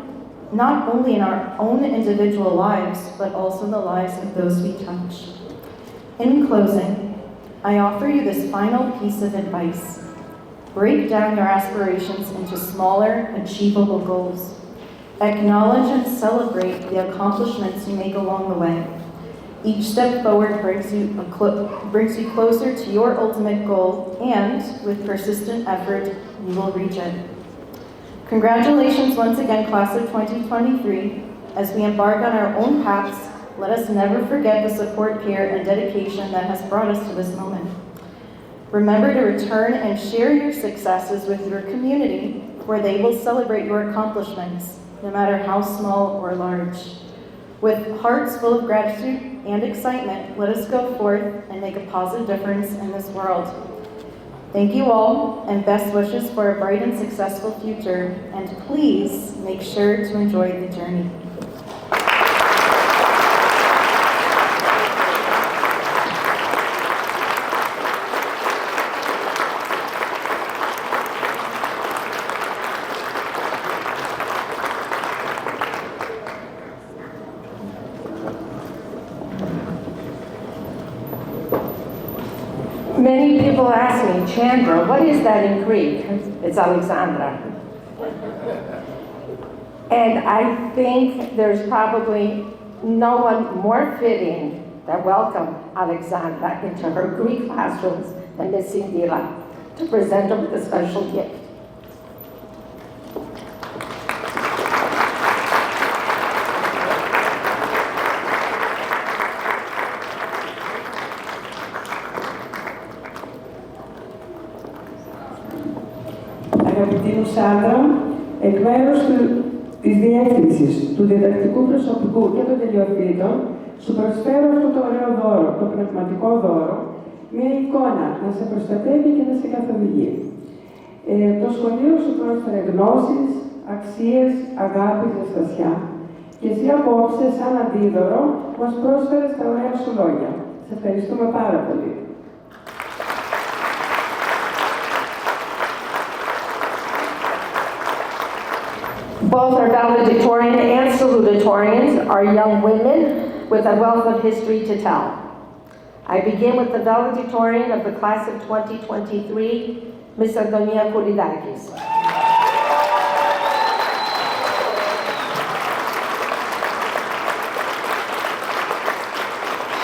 only in our own individual lives, but also in the lives of those we touch. In closing, I offer you this final piece of advice. Break down your aspirations into smaller, achievable goals. Acknowledge and celebrate the accomplishments you make along the way. Each step forward brings you closer to your ultimate goal, and with persistent effort, you will reach it. Congratulations once again, class of 2023. As we embark on our own paths, let us never forget the support, care, and dedication that has brought us to this moment. Remember to return and share your successes with your community, where they will celebrate your accomplishments, no matter how small or large. With hearts full of gratitude and excitement, let us go forth and make a positive difference in this world. Thank you all, and best wishes for a bright and successful future, and please make sure to enjoy the journey. Many people ask me, Chandra, what is that in Greek? It's Alexandra. And I think there's probably no one more fitting that welcomed Alexandra into her Greek classrooms than Miss Indira to present her with a special gift. Αγαπητή μου Σάντρα, εκ μέρους της Διεύθυνσης του Διδακτικού Προσωπικού και των Τελειοφύτων, σου προσφέρω αυτό το ωραίο δώρο, το πνευματικό δώρο, μια εικόνα να σε προστατεύει και να σε καθοδηγεί. Το σχολείο σου πρόσφερε γνώσεις, αξίες, αγάπη, ζεστασιά και εσύ απόψε, σαν αντίδωρο, μας πρόσφερες τα ωραία σου λόγια. Σε ευχαριστούμε πάρα πολύ. Both our valedictorian and salutatorians are young women with a wealth of history to tell. I begin with the valedictorian of the class of 2023, Ms. Antonia Kouridakis.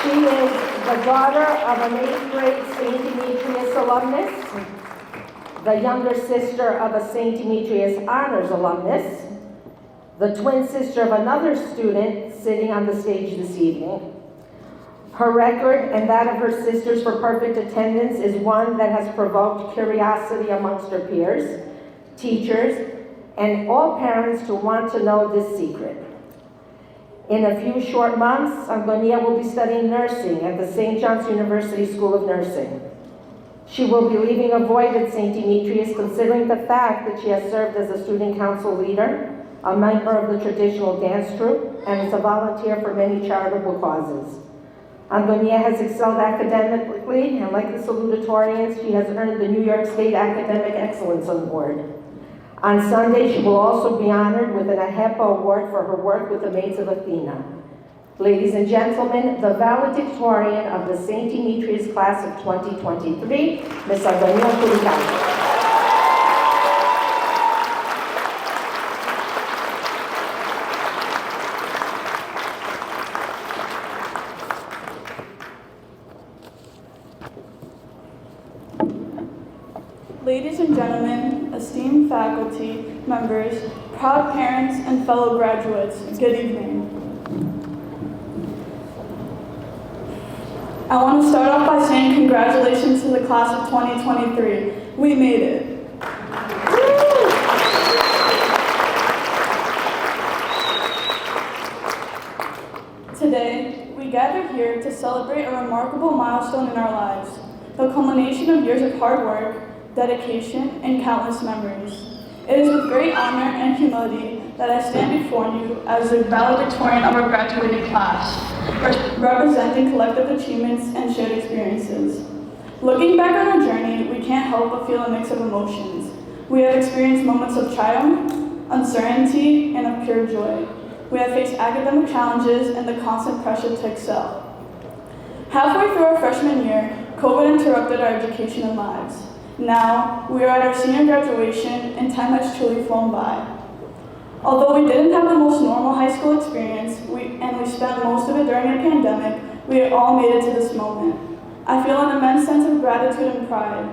She is the daughter of an 8th grade St. Demetrios alumnus, the younger sister of a St. Demetrios Honors alumnus, the twin sister of another student sitting on the stage this evening. Her record and that of her sisters for perfect attendance is one that has provoked curiosity amongst her peers, teachers, and all parents to want to know this secret. In a few short months, Antonia will be studying nursing at the St. John's University School of Nursing. She will be leaving a void at St. Demetrios, considering the fact that she has served as a student council leader, a member of the traditional dance troupe, and as a volunteer for many charitable causes. Antonia has excelled academically, and like the salutatorians, she has earned the New York State Academic Excellence Award. On Sunday, she will also be honored with an AHEPA Award for her work with the Maids of Athena. Ladies and gentlemen, the valedictorian of the St. Demetrios class of 2023, Ms. Antonia Kouridakis. Ladies and gentlemen, esteemed faculty, members, proud parents, and fellow graduates, good evening. I want to start off by saying congratulations to the class of 2023. We made it. Today, we gather here to celebrate a remarkable milestone in our lives, the culmination of years of hard work, dedication, and countless memories. It is with great honor and humility that I stand before you as the valedictorian of our graduating class, representing collective achievements and shared experiences. Looking back on our journey, we can't help but feel a mix of emotions. We have experienced moments of triumph, uncertainty, and of pure joy. We have faced academic challenges and the constant pressure to excel. Halfway through our freshman year, COVID interrupted our education and lives. Now, we are at our senior graduation and time has truly flown by. Although we didn't have the most normal high school experience, and we spent most of it during a pandemic, we all made it to this moment. I feel an immense sense of gratitude and pride.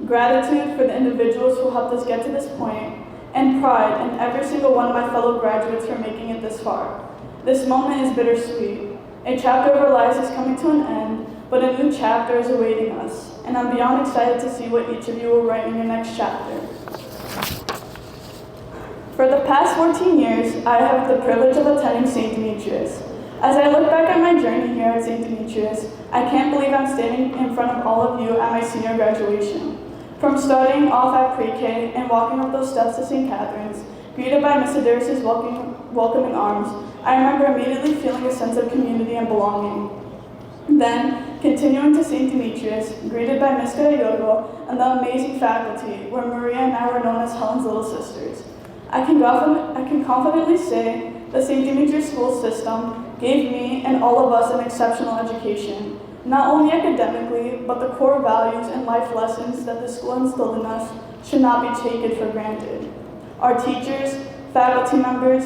Gratitude for the individuals who helped us get to this point, and pride in every single one of my fellow graduates for making it this far. This moment is bittersweet. A chapter of our lives is coming to an end, but a new chapter is awaiting us, and I'm beyond excited to see what each of you will write in your next chapter. For the past 14 years, I have the privilege of attending St. Demetrios. As I look back at my journey here at St. Demetrios, I can't believe I'm standing in front of all of you at my senior graduation. From starting off at pre-K and walking up those steps to St. Catherine's, greeted by Ms. Demetrios' welcoming arms, I remember immediately feeling a sense of community and belonging. Then, continuing to St. Demetrios, greeted by Ms. Garayogo and the amazing faculty, where Maria and I were known as Helen's little sisters. I can confidently say the St. Demetrios school system gave me and all of us an exceptional education. Not only academically, but the core values and life lessons that the school instilled in us should not be taken for granted. Our teachers, faculty members,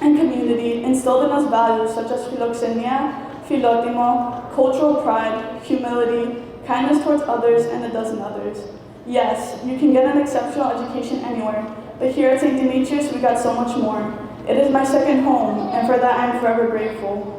and community instilled in us values such as philoxenia, philotimo, cultural pride, humility, kindness towards others, and a dozen others. Yes, you can get an exceptional education anywhere, but here at St. Demetrios, we got so much more. It is my second home, and for that I am forever grateful.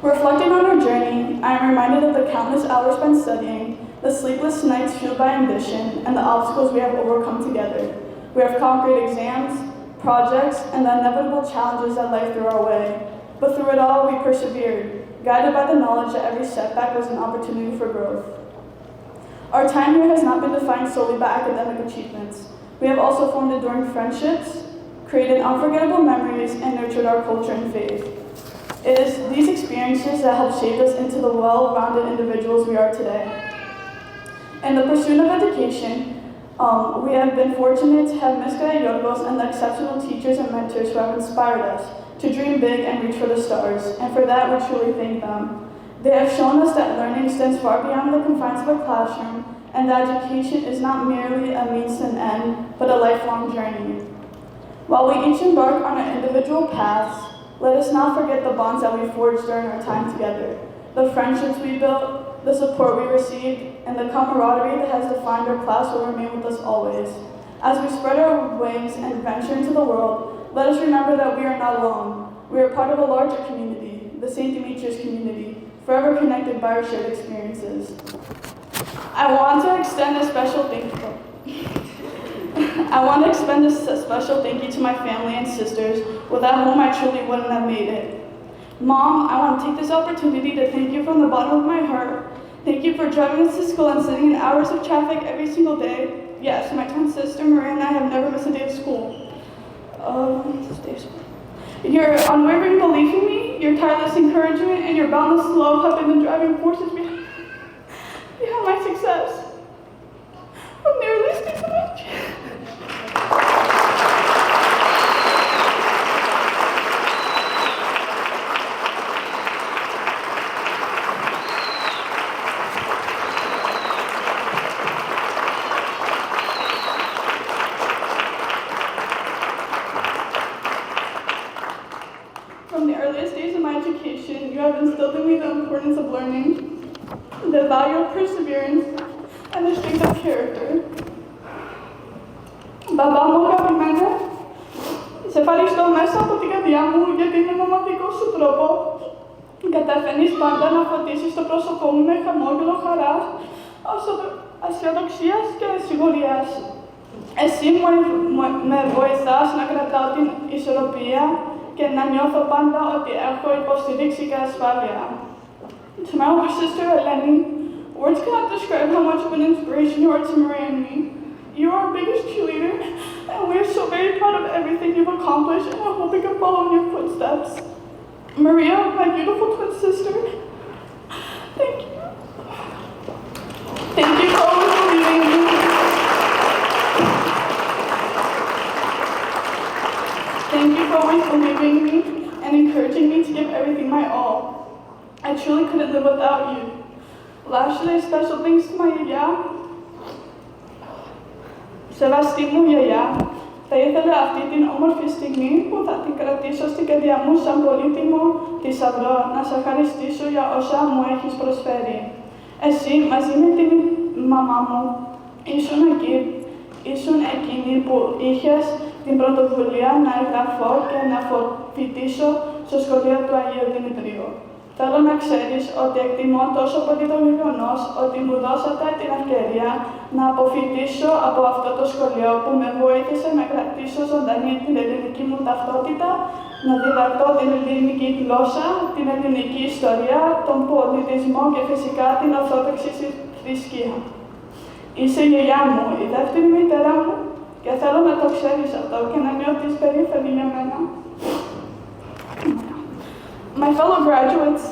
Reflecting on our journey, I am reminded of the countless hours spent studying, the sleepless nights fueled by ambition, and the obstacles we have overcome together. We have conquered exams, projects, and the inevitable challenges that life threw our way. But through it all, we persevered, guided by the knowledge that every setback was an opportunity for growth. Our time here has not been defined solely by academic achievements. We have also formed enduring friendships, created unforgettable memories, and nurtured our culture and faith. It is these experiences that help shape us into the well-rounded individuals we are today. In the pursuit of education, we have been fortunate to have Ms. Yorgos and the exceptional teachers and mentors who have inspired us to dream big and reach for the stars, and for that we truly thank them. They have shown us that learning extends far beyond the confines of a classroom, and that education is not merely a means to an end, but a lifelong journey. While we each embark on our individual paths, let us not forget the bonds that we forged during our time together, the friendships we built, the support we received, and the camaraderie that has defined our class will remain with us always. As we spread our wings and venture into the world, let us remember that we are not alone. We are part of a larger community, the St. Demetrios community, forever connected by our shared experiences. I want to extend a special thank you to my family and sisters, without whom I truly wouldn't have made it. Mom, I want to take this opportunity to thank you from the bottom of my heart. Thank you for driving us to school and sitting in hours of traffic every single day. Yes, my twin sister Maria and I have never missed a day of school. Your unwavering belief in me, your tireless encouragement, and your boundless love have been the driving forces behind my success. From the earliest days of my education, you have instilled in me the importance of learning, the value of perseverance, and the strength of character. Μπαμπά μου αγαπημένα, σε ευχαριστώ μέσα από την καρδιά μου για την ομαδικό σου τρόπο. Καταφέρνεις πάντα να φωτίσεις το πρόσωπό μου με χαμόγελο χαράς, αισιοδοξίας και σιγουρίας. Εσύ με βοηθάς να κρατάω την ισορροπία και να νιώθω πάντα ότι έχω υποστηρίξη και ασφάλεια. To my older sister, Eleni, words cannot describe how much of an inspiration you are to Maria and me. You are our biggest cheerleader, and we are so very proud of everything you've accomplished, and I hope we can follow in your footsteps. Maria, my beautiful twin sister, thank you. Thank you for always believing in me. Thank you for always believing in me and encouraging me to give everything my all. I truly couldn't live without you. Lastly, special thanks to my yaya. Σεβαστή μου γιαγιά, θα ήθελα αυτή την όμορφη στιγμή που θα την κρατήσω στην καρδιά μου σαν πολύτιμο θησαυρό να σε ευχαριστήσω για όσα μου έχεις προσφέρει. Εσύ μαζί με την μαμά μου ήσουν εκείνη που είχες την πρωτοβουλία να εγγραφώ και να φοιτήσω στο σχολείο του Αγίου Δημητρίου. Θέλω να ξέρεις ότι εκτιμώ τόσο πολύ το γεγονός ότι μου δώσατε την ευκαιρία να αποφοιτήσω από αυτό το σχολείο που με βοήθησε να κρατήσω ζωντανή την ελληνική μου ταυτότητα, να διδακτώ την ελληνική γλώσσα, την ελληνική ιστορία, τον πολιτισμό και φυσικά την ορθόδοξη θρησκεία. Είσαι η γιαγιά μου, η δεύτερη μητέρα μου και θέλω να το ξέρεις αυτό και να νιώθεις περήφανη για μένα. My fellow graduates,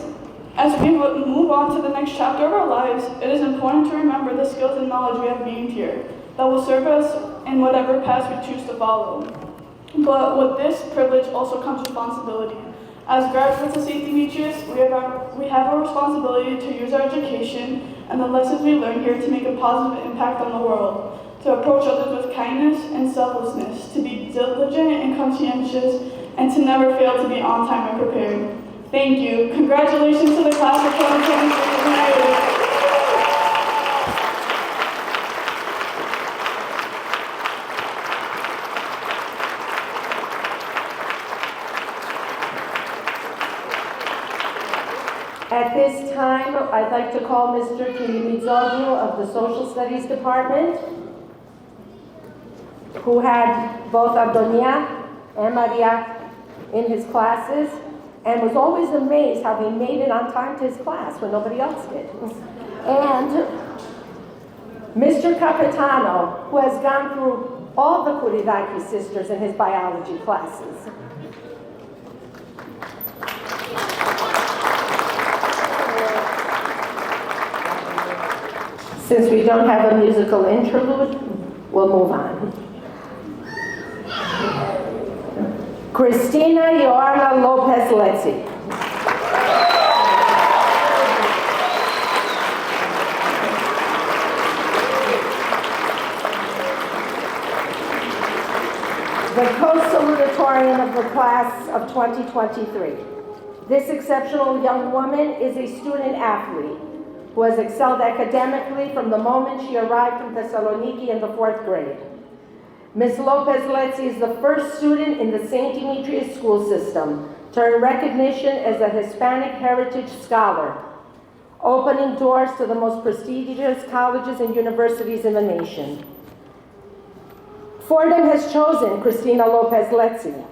as we move on to the next chapter of our lives, it is important to remember the skills and knowledge we have gained here that will serve us in whatever path we choose to follow. But with this privilege also comes responsibility. As graduates of St. Demetrios, we have a responsibility to use our education and the lessons we learn here to make a positive impact on the world, to approach others with kindness and selflessness, to be diligent and conscientious, and to never fail to be on time and prepared. Thank you. Congratulations to the class of 2023. At this time, I'd like to call Mr. Demetrios of the Social Studies Department, who had both Adonia and Maria in his classes, and was always amazed how he made it on time to his class when nobody else did. And Mr. Capitano, who has gone through all the Kuridaki sisters in his biology classes. Since we don't have a musical interlude, we'll move on. Christina Joanna Lopez-Letzi. The co-salutatorian of the class of 2023. This exceptional young woman is a student athlete who has excelled academically from the moment she arrived from Thessaloniki in the 4th grade. Ms. Lopez-Letzi is the first student in the St. Demetrios school system to earn recognition as a Hispanic Heritage Scholar, opening doors to the most prestigious colleges and universities in the nation. Fordham has chosen Christina Lopez-Letzi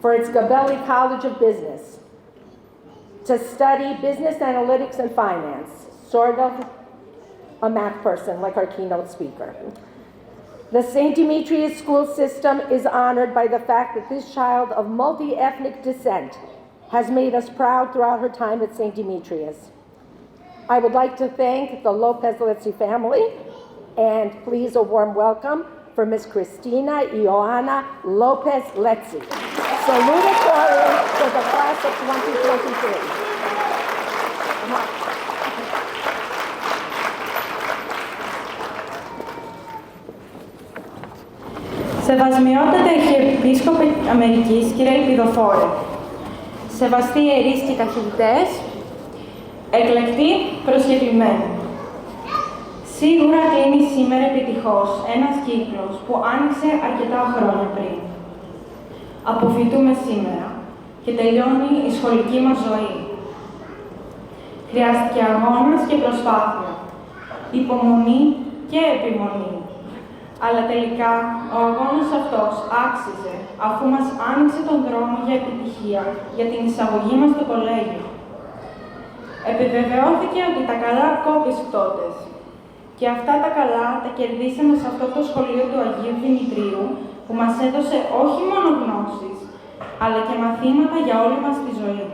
for its Gabelli College of Business to study business analytics and finance, sort of a math person like our keynote speaker. The St. Demetrios school system is honored by the fact that this child of multi-ethnic descent has made us proud throughout her time at St. Demetrios. I would like to thank the Lopez-Letzi family, and please a warm welcome for Ms. Christina Ioana Lopez-Letzi, salutatorian for the class of 2023. Σεβασμιότατα Αρχιεπίσκοπε Αμερικής, κύριε Ελπιδοφόρε, σεβαστοί ιερείς και καθηγητές, εκλεκτοί προσκεκλημένοι. Σίγουρα κλείνει σήμερα επιτυχώς ένας κύκλος που άνοιξε αρκετά χρόνια πριν. Αποφοιτούμε σήμερα και τελειώνει η σχολική μας ζωή. Χρειάστηκε αγώνας και προσπάθεια, υπομονή και επιμονή. Αλλά τελικά ο αγώνας αυτός άξιζε, αφού μας άνοιξε τον δρόμο για επιτυχία για την εισαγωγή μας στο κολέγιο. Επιβεβαιώθηκε ότι τα καλά κόπης φτώτες. Και αυτά τα καλά τα κερδίσαμε σε αυτό το σχολείο του Αγίου Δημητρίου, που μας έδωσε όχι μόνο γνώσεις, αλλά και μαθήματα για όλη μας τη ζωή.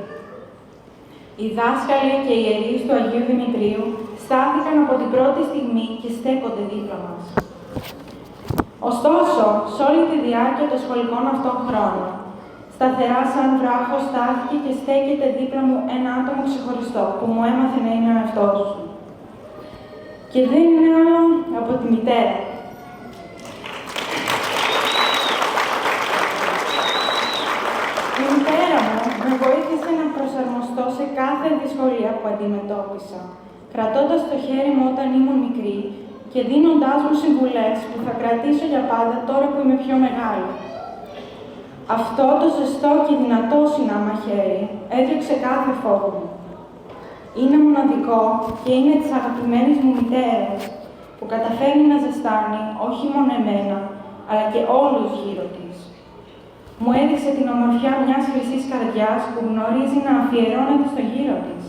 Οι δάσκαλοι και οι ιερείς του Αγίου Δημητρίου στάθηκαν από την πρώτη στιγμή και στέκονται δίπλα μας. Ωστόσο, σε όλη τη διάρκεια των σχολικών αυτών χρόνων, σταθερά σαν βράχος στάθηκε και στέκεται δίπλα μου ένα άτομο ξεχωριστό που μου έμαθε να είμαι ο εαυτός του. Και δεν είναι άλλο από τη μητέρα. Η μητέρα μου με βοήθησε να προσαρμοστώ σε κάθε δυσκολία που αντιμετώπισα, κρατώντας το χέρι μου όταν ήμουν μικρή και δίνοντάς μου συμβουλές που θα κρατήσω για πάντα τώρα που είμαι πιο μεγάλη. Αυτό το ζεστό και δυνατό συνάμα χέρι έδιωξε κάθε φόβο μου. Είναι μοναδικό και είναι της αγαπημένης μου μητέρας που καταφέρνει να ζεστάνει όχι μόνο εμένα, αλλά και όλους γύρω της. Μου έδειξε την ομορφιά μιας χρυσής καρδιάς που γνωρίζει να αφιερώνεται στο γύρο της.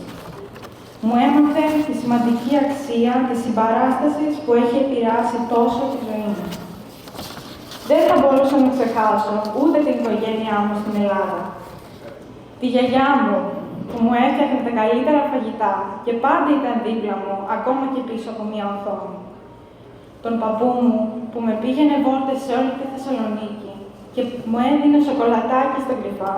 Μου έμαθε τη σημαντική αξία της συμπαράστασης που έχει επηρεάσει τόσο τη ζωή μου. Δεν θα μπορούσα να ξεχάσω ούτε την οικογένειά μου στην Ελλάδα. Τη γιαγιά μου, που μου έφτιαχνε τα καλύτερα φαγητά και πάντα ήταν δίπλα μου, ακόμα και πίσω από μια οθόνη. Τον παππού μου, που με πήγαινε βόλτες σε όλη τη Θεσσαλονίκη και μου έδινε σοκολατάκι στα κρυφά.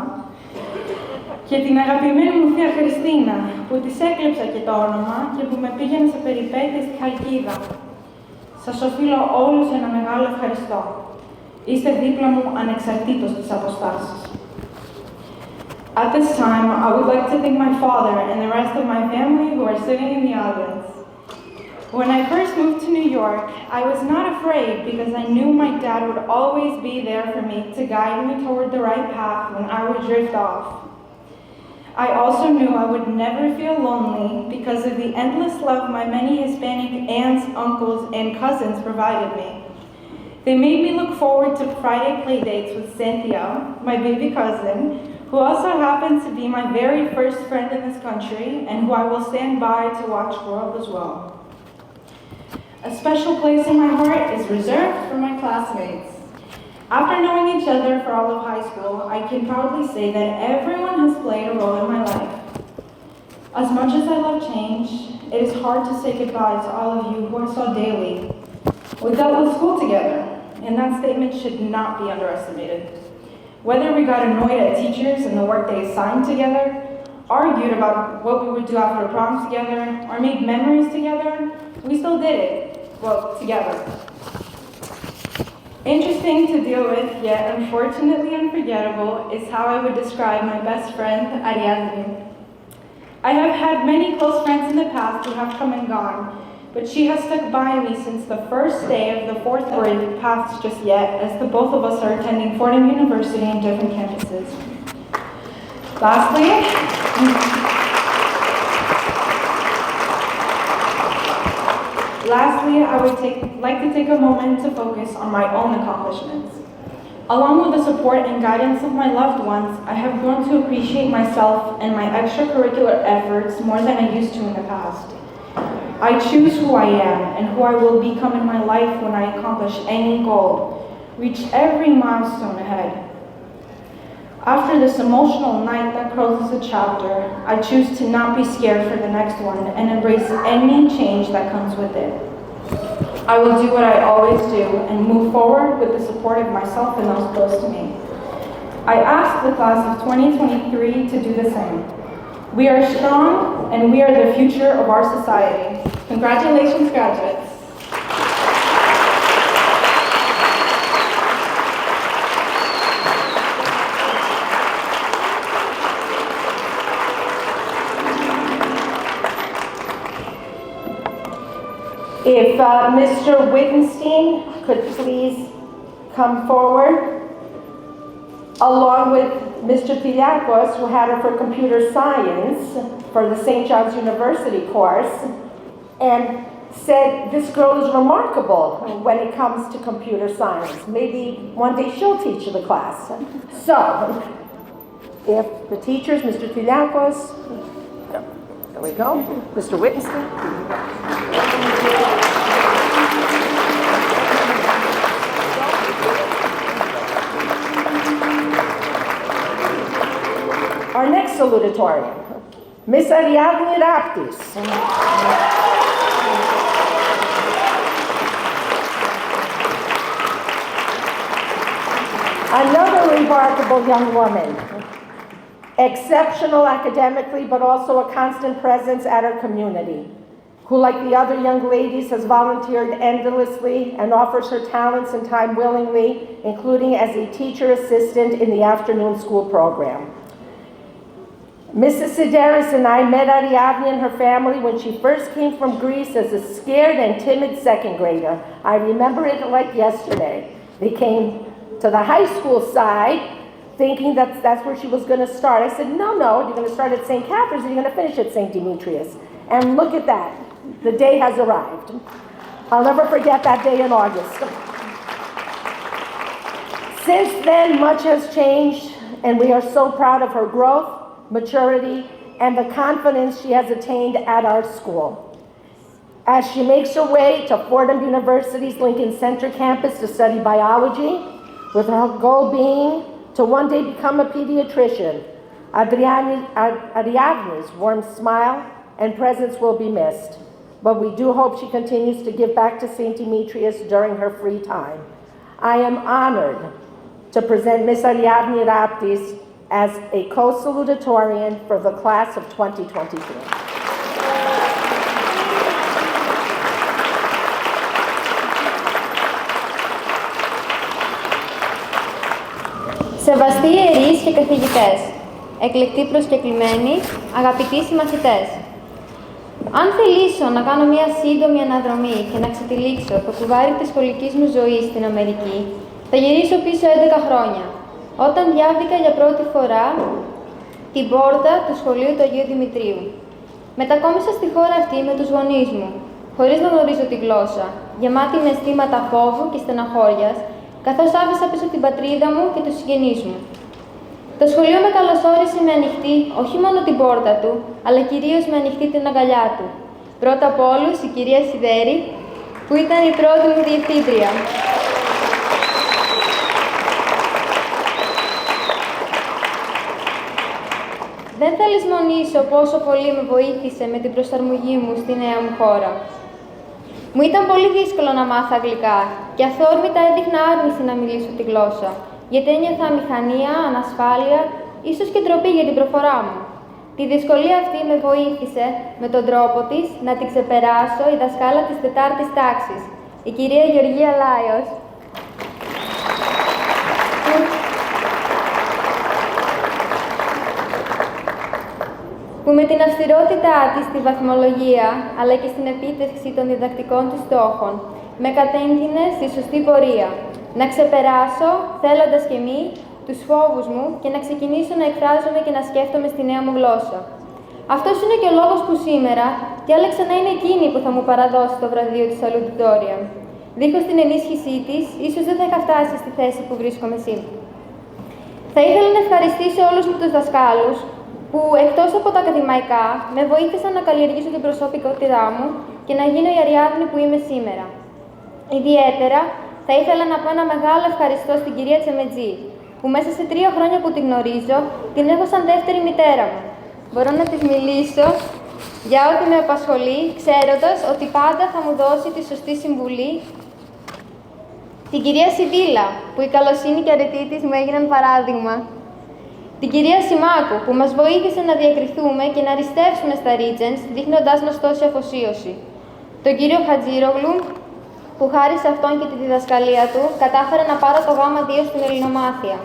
και την αγαπημένη μου θεία Χριστίνα, που της έκλεψα και το όνομα και που με πήγαινε σε περιπέτειες στη Χαλκίδα. Σας οφείλω όλους ένα μεγάλο ευχαριστώ. Είστε δίπλα μου ανεξαρτήτως της αποστάσης. At this time, I would like to thank my father and the rest of my family who are sitting in the audience. When I first moved to New York, I was not afraid because I knew my dad would always be there for me to guide me toward the right path when I would drift off. I also knew I would never feel lonely because of the endless love my many Hispanic aunts, uncles, and cousins provided me. They made me look forward to Friday play dates with Cynthia, my baby cousin, who also happens to be my very first friend in this country and who I will stand by to watch grow up as well. A special place in my heart is reserved for my classmates. After knowing each other for all of high school, I can proudly say that everyone has played a role in my life. As much as I love change, it is hard to say goodbye to all of you who I saw daily. We dealt with school together, and that statement should not be underestimated. Whether we got annoyed at teachers and the work they assigned together, argued about what we would do after prom together, or made memories together, we still did it, well, together. Interesting to deal with, yet unfortunately unforgettable, is how I would describe my best friend, Ariadne. I have had many close friends in the past who have come and gone, but she has stuck by me since the first day of the fourth grade paths just yet, as the both of us are attending Fordham University in different campuses. Lastly, I would like to take a moment to focus on my own accomplishments. Along with the support and guidance of my loved ones, I have grown to appreciate myself and my extracurricular efforts more than I used to in the past. I choose who I am and who I will become in my life when I accomplish any goal, reach every milestone ahead. After this emotional night that closes a chapter, I choose to not be scared for the next one and embrace any change that comes with it. I will do what I always do and move forward with the support of myself and those close to me. I ask the class of 2023 to do the same. We are strong and we are the future of our society. Congratulations, graduates. If Mr. Wittenstein could please come forward, along with Mr. Piliakos, who had her for computer science for the St. John's University course, and said this girl is remarkable when it comes to computer science. Maybe one day she'll teach the class. So, if the teachers, Mr. Piliakos, there we go, Mr. Wittenstein. Our next salutatorian, Miss Ariadne Raptis. Another remarkable young woman, exceptional academically, but also a constant presence at her community, who, like the other young ladies, has volunteered endlessly and offers her talents and time willingly, including as a teacher assistant in the afternoon school program. Mrs. Sideris and I met Ariadne and her family when she first came from Greece as a scared and timid second grader. I remember it like yesterday. They came to the high school side thinking that's where she was going to start. I said, no, you're going to start at St. Catherine's and you're going to finish at St. Demetrios. And look at that. The day has arrived. I'll never forget that day in August. Since then, much has changed, and we are so proud of her growth, maturity, and the confidence she has attained at our school. As she makes her way to Fordham University's Lincoln Center campus to study biology, with her goal being to one day become a pediatrician, Ariadne's warm smile and presence will be missed, but we do hope she continues to give back to St. Demetrius during her free time. I am honored to present Miss Ariadne Raptis as a co-salutatorian for the class of 2022. Σεβαστοί ιερείς και καθηγητές, εκλεκτοί προσκεκλημένοι, αγαπητοί συμμαθητές. Αν θελήσω να κάνω μια σύντομη αναδρομή και να ξετυλίξω το κουβάρι της σχολικής μου ζωής στην Αμερική, θα γυρίσω πίσω 11 χρόνια, όταν διάβηκα για πρώτη φορά την πόρτα του σχολείου του Αγίου Δημητρίου. Μετακόμισα στη χώρα αυτή με τους γονείς μου, χωρίς να γνωρίζω τη γλώσσα, γεμάτη με αισθήματα φόβου και στεναχώριας, καθώς άφησα πίσω την πατρίδα μου και τους συγγενείς μου. Το σχολείο με καλωσόρισε με ανοιχτή όχι μόνο την πόρτα του, αλλά κυρίως με ανοιχτή την αγκαλιά του. Πρώτα απ' όλους η κυρία Σιδέρη, που ήταν η πρώτη μου διευθύντρια. Δεν θα λησμονήσω πόσο πολύ με βοήθησε με την προσαρμογή μου στη νέα μου χώρα. Μου ήταν πολύ δύσκολο να μάθω αγγλικά και αθόρμητα έδειχνα άρνηση να μιλήσω τη γλώσσα, γιατί ένιωθα αμηχανία, ανασφάλεια, ίσως και ντροπή για την προφορά μου. Τη δυσκολία αυτή με βοήθησε, με τον τρόπο της, να την ξεπεράσω η δασκάλα της 4ης τάξης, η κυρία Γεωργία Λάιος, που με την αυστηρότητά της στη βαθμολογία, αλλά και στην επίτευξη των διδακτικών της στόχων, με κατεύθυνε στη σωστή πορεία. Να ξεπεράσω, θέλοντας και μη, τους φόβους μου και να ξεκινήσω να εκφράζομαι και να σκέφτομαι στη νέα μου γλώσσα. Αυτός είναι και ο λόγος που σήμερα διάλεξα να είναι εκείνη που θα μου παραδώσει το βραβείο της Salutatorian. Δίχως την ενίσχυσή της, ίσως δεν θα είχα φτάσει στη θέση που βρίσκομαι σήμερα. Θα ήθελα να ευχαριστήσω όλους μου τους δασκάλους, που εκτός από τα ακαδημαϊκά με βοήθησαν να καλλιεργήσω την προσωπικότητά μου και να γίνω η Αριάδνη που είμαι σήμερα. Ιδιαίτερα θα ήθελα να πω ένα μεγάλο ευχαριστώ στην κυρία Τσεμετζή, που μέσα σε 3 χρόνια που την γνωρίζω, την έχω σαν δεύτερη μητέρα μου. Μπορώ να της μιλήσω για ό,τι με απασχολεί, ξέροντας ότι πάντα θα μου δώσει τη σωστή συμβουλή. Την κυρία Σιδήλα, που η καλοσύνη και αρετή της μου έγιναν παράδειγμα. Την κυρία Σιμάκου, που μας βοήθησε να διακριθούμε και να αριστεύσουμε στα Regents, δείχνοντάς μας τόση αφοσίωση. Τον κύριο Χατζήρογλου, που χάρη σε αυτόν και τη διδασκαλία του, κατάφερα να πάρω το γάμα 2 στην ελληνομάθεια.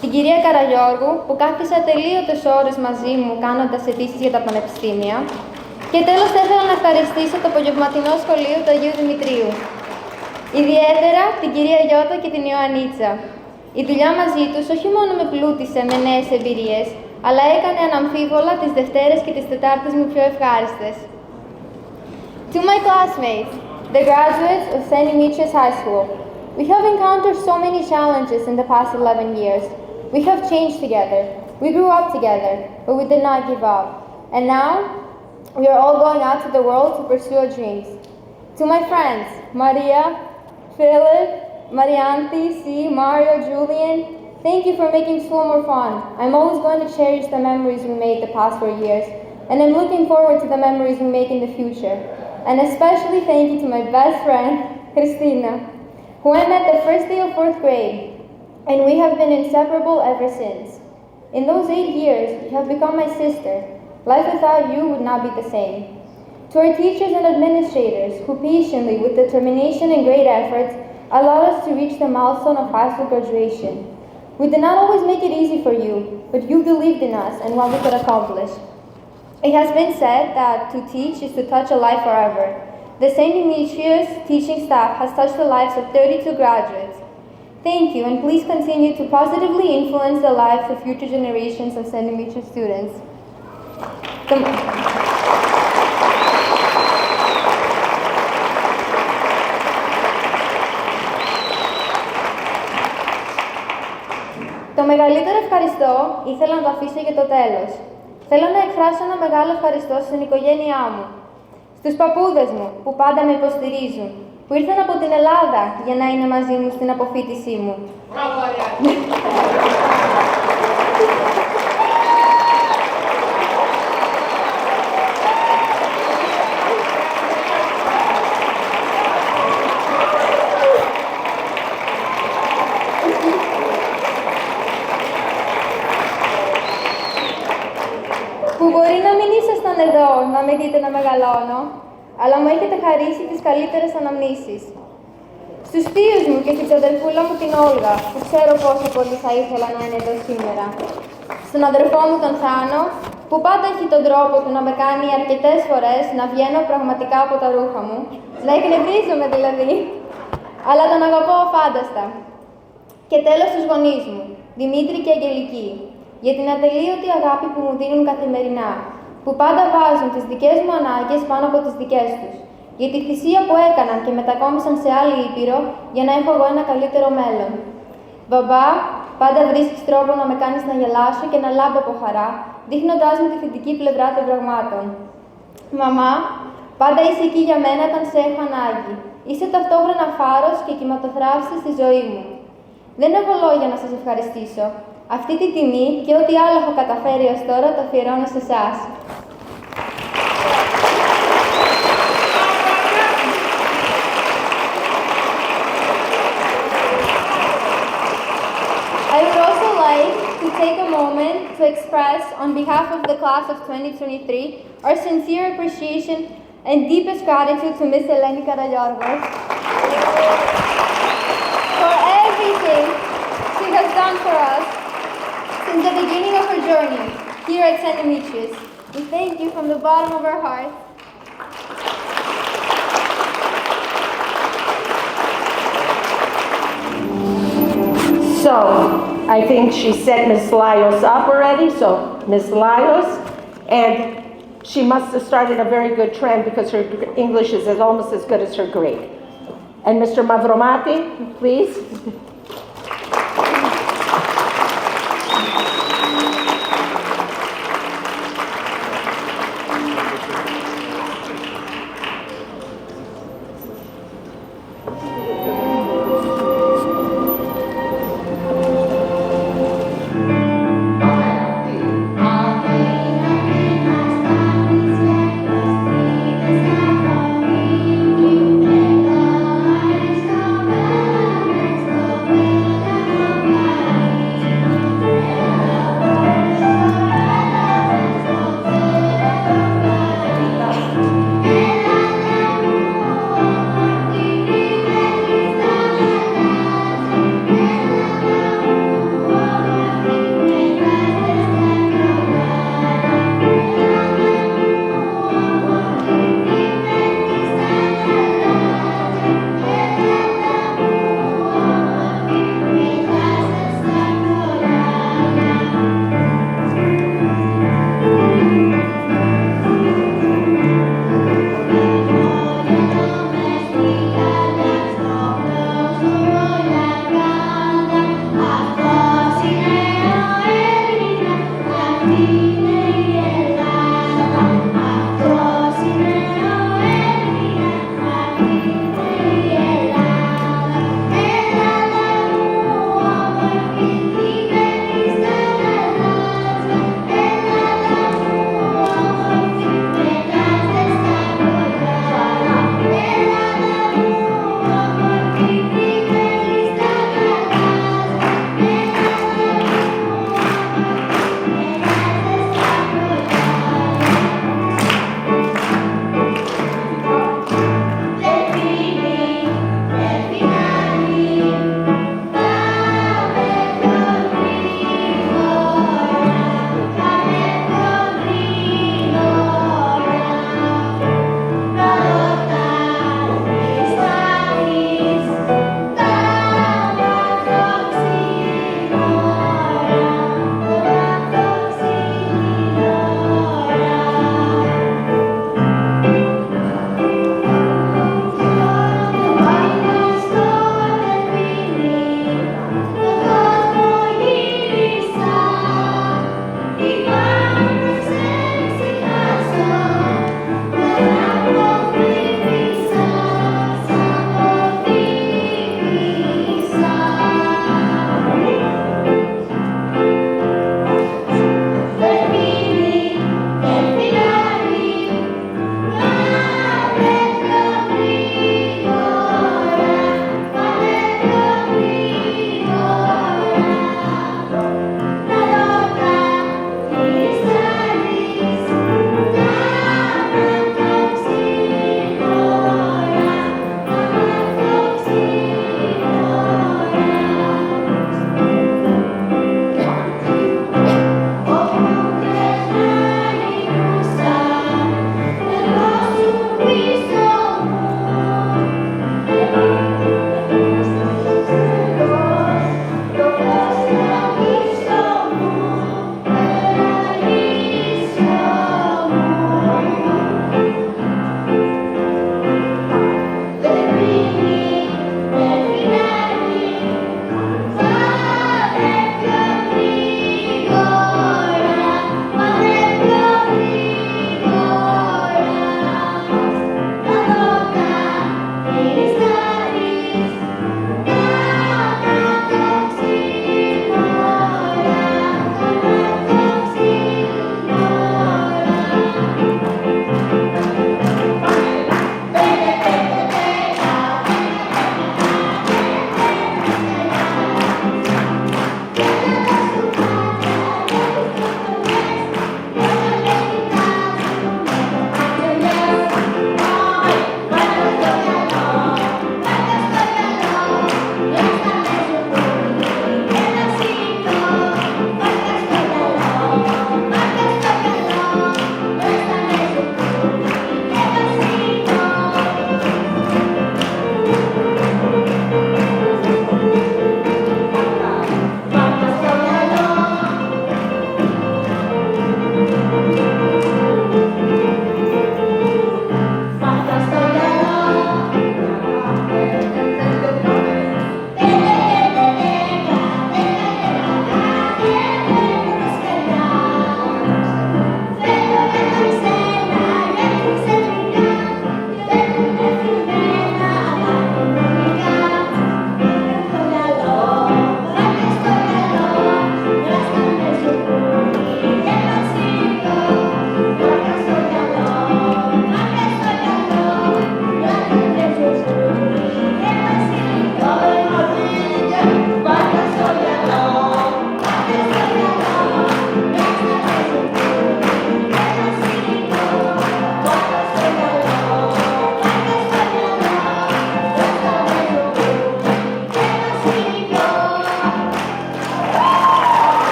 Την κυρία Καραγιώργου, που κάθισε ατελείωτες ώρες μαζί μου, κάνοντας αιτήσεις για τα πανεπιστήμια. Και τέλος, θα ήθελα να ευχαριστήσω το απογευματινό σχολείο του Αγίου Δημητρίου. Ιδιαίτερα την κυρία Γιώτα και την Ιωαννίτσα. Η δουλειά μαζί τους όχι μόνο με πλούτησε με νέες εμπειρίες, αλλά έκανε αναμφίβολα τις Δευτέρες και τις Τετάρτες μου πιο ευχάριστες. To my classmates, the graduates of St. Demetrios High School, we have encountered so many challenges in the past 11 years. We have changed together. We grew up together, but we did not give up. And now, we are all going out to the world to pursue our dreams. To my friends, Maria, Philip, Marianthi, C, Mario, Julian, thank you for making school more fun. I'm always going to cherish the memories we made the past 4 years, and I'm looking forward to the memories we make in the future. And especially thank you to my best friend, Christina, who I met the first day of 4th grade, and we have been inseparable ever since. In those 8 years, you have become my sister. Life without you would not be the same. To our teachers and administrators, who patiently, with determination and great efforts, allowed us to reach the milestone of high school graduation. We did not always make it easy for you, but you believed in us and what we could accomplish. It has been said that to teach is to touch a life forever. The St. Demetrios teaching staff has touched the lives of 32 graduates. Thank you, and please continue to positively influence the lives of future generations of St. Demetrios students. Το μεγαλύτερο ευχαριστώ ήθελα να το αφήσω για το τέλος. Θέλω να εκφράσω ένα μεγάλο ευχαριστώ στην οικογένειά μου, στους παππούδες μου που πάντα με υποστηρίζουν, που ήρθαν από την Ελλάδα για να είναι μαζί μου στην αποφοίτησή μου. Μπράβο, δείτε να μεγαλώνω, αλλά μου έχετε χαρίσει τις καλύτερες αναμνήσεις. Στους θείους μου και στην ξαδερφούλα μου την Όλγα, που ξέρω πόσο πολύ θα ήθελα να είναι εδώ σήμερα. Στον αδερφό μου τον Θάνο, που πάντα έχει τον τρόπο του να με κάνει αρκετές φορές να βγαίνω πραγματικά από τα ρούχα μου, να εκνευρίζομαι δηλαδή, αλλά τον αγαπώ αφάνταστα. Και τέλος τους γονείς μου, Δημήτρη και Αγγελική, για την ατελείωτη αγάπη που μου δίνουν καθημερινά, που πάντα βάζουν τις δικές μου ανάγκες πάνω από τις δικές τους, για τη θυσία που έκαναν και μετακόμισαν σε άλλη ήπειρο για να έχω εγώ ένα καλύτερο μέλλον. Μπαμπά, πάντα βρίσκεις τρόπο να με κάνεις να γελάσω και να λάμπω από χαρά, δείχνοντάς μου τη θετική πλευρά των πραγμάτων. Μαμά, πάντα είσαι εκεί για μένα όταν σε έχω ανάγκη. Είσαι ταυτόχρονα φάρος και κυματοθράυσης στη ζωή μου. Δεν έχω λόγια να σας ευχαριστήσω. Αυτή τη τιμή και ό,τι άλλο έχω καταφέρει ως τώρα το αφιερώνω σε εσάς. I would also like to take a moment to express, on behalf of the class of 2023, our sincere appreciation and deepest gratitude to Miss Eleni Karayargos for everything she has done for us since the beginning of her journey here at St. Demetrios. We thank you from the bottom of our hearts. So, I think she set Miss Laios up already, so Miss Laios, and she must have started a very good trend because her English is almost as good as her grade. And Mr. Mavromati, please. Thank you.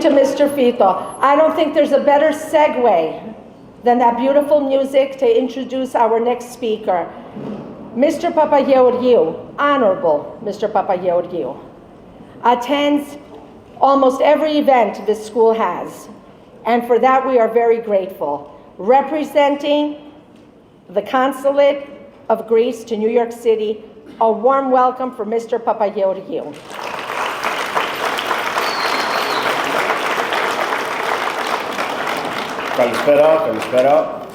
to Mr. Fito. I don't think there's a better segue than that beautiful music to introduce our next speaker. Mr. Papageorgiou, Honorable Mr. Papageorgiou, attends almost every event this school has, and for that we are very grateful. Representing the Consulate of Greece to New York City, a warm welcome for Mr. Papageorgiou. Kalispera.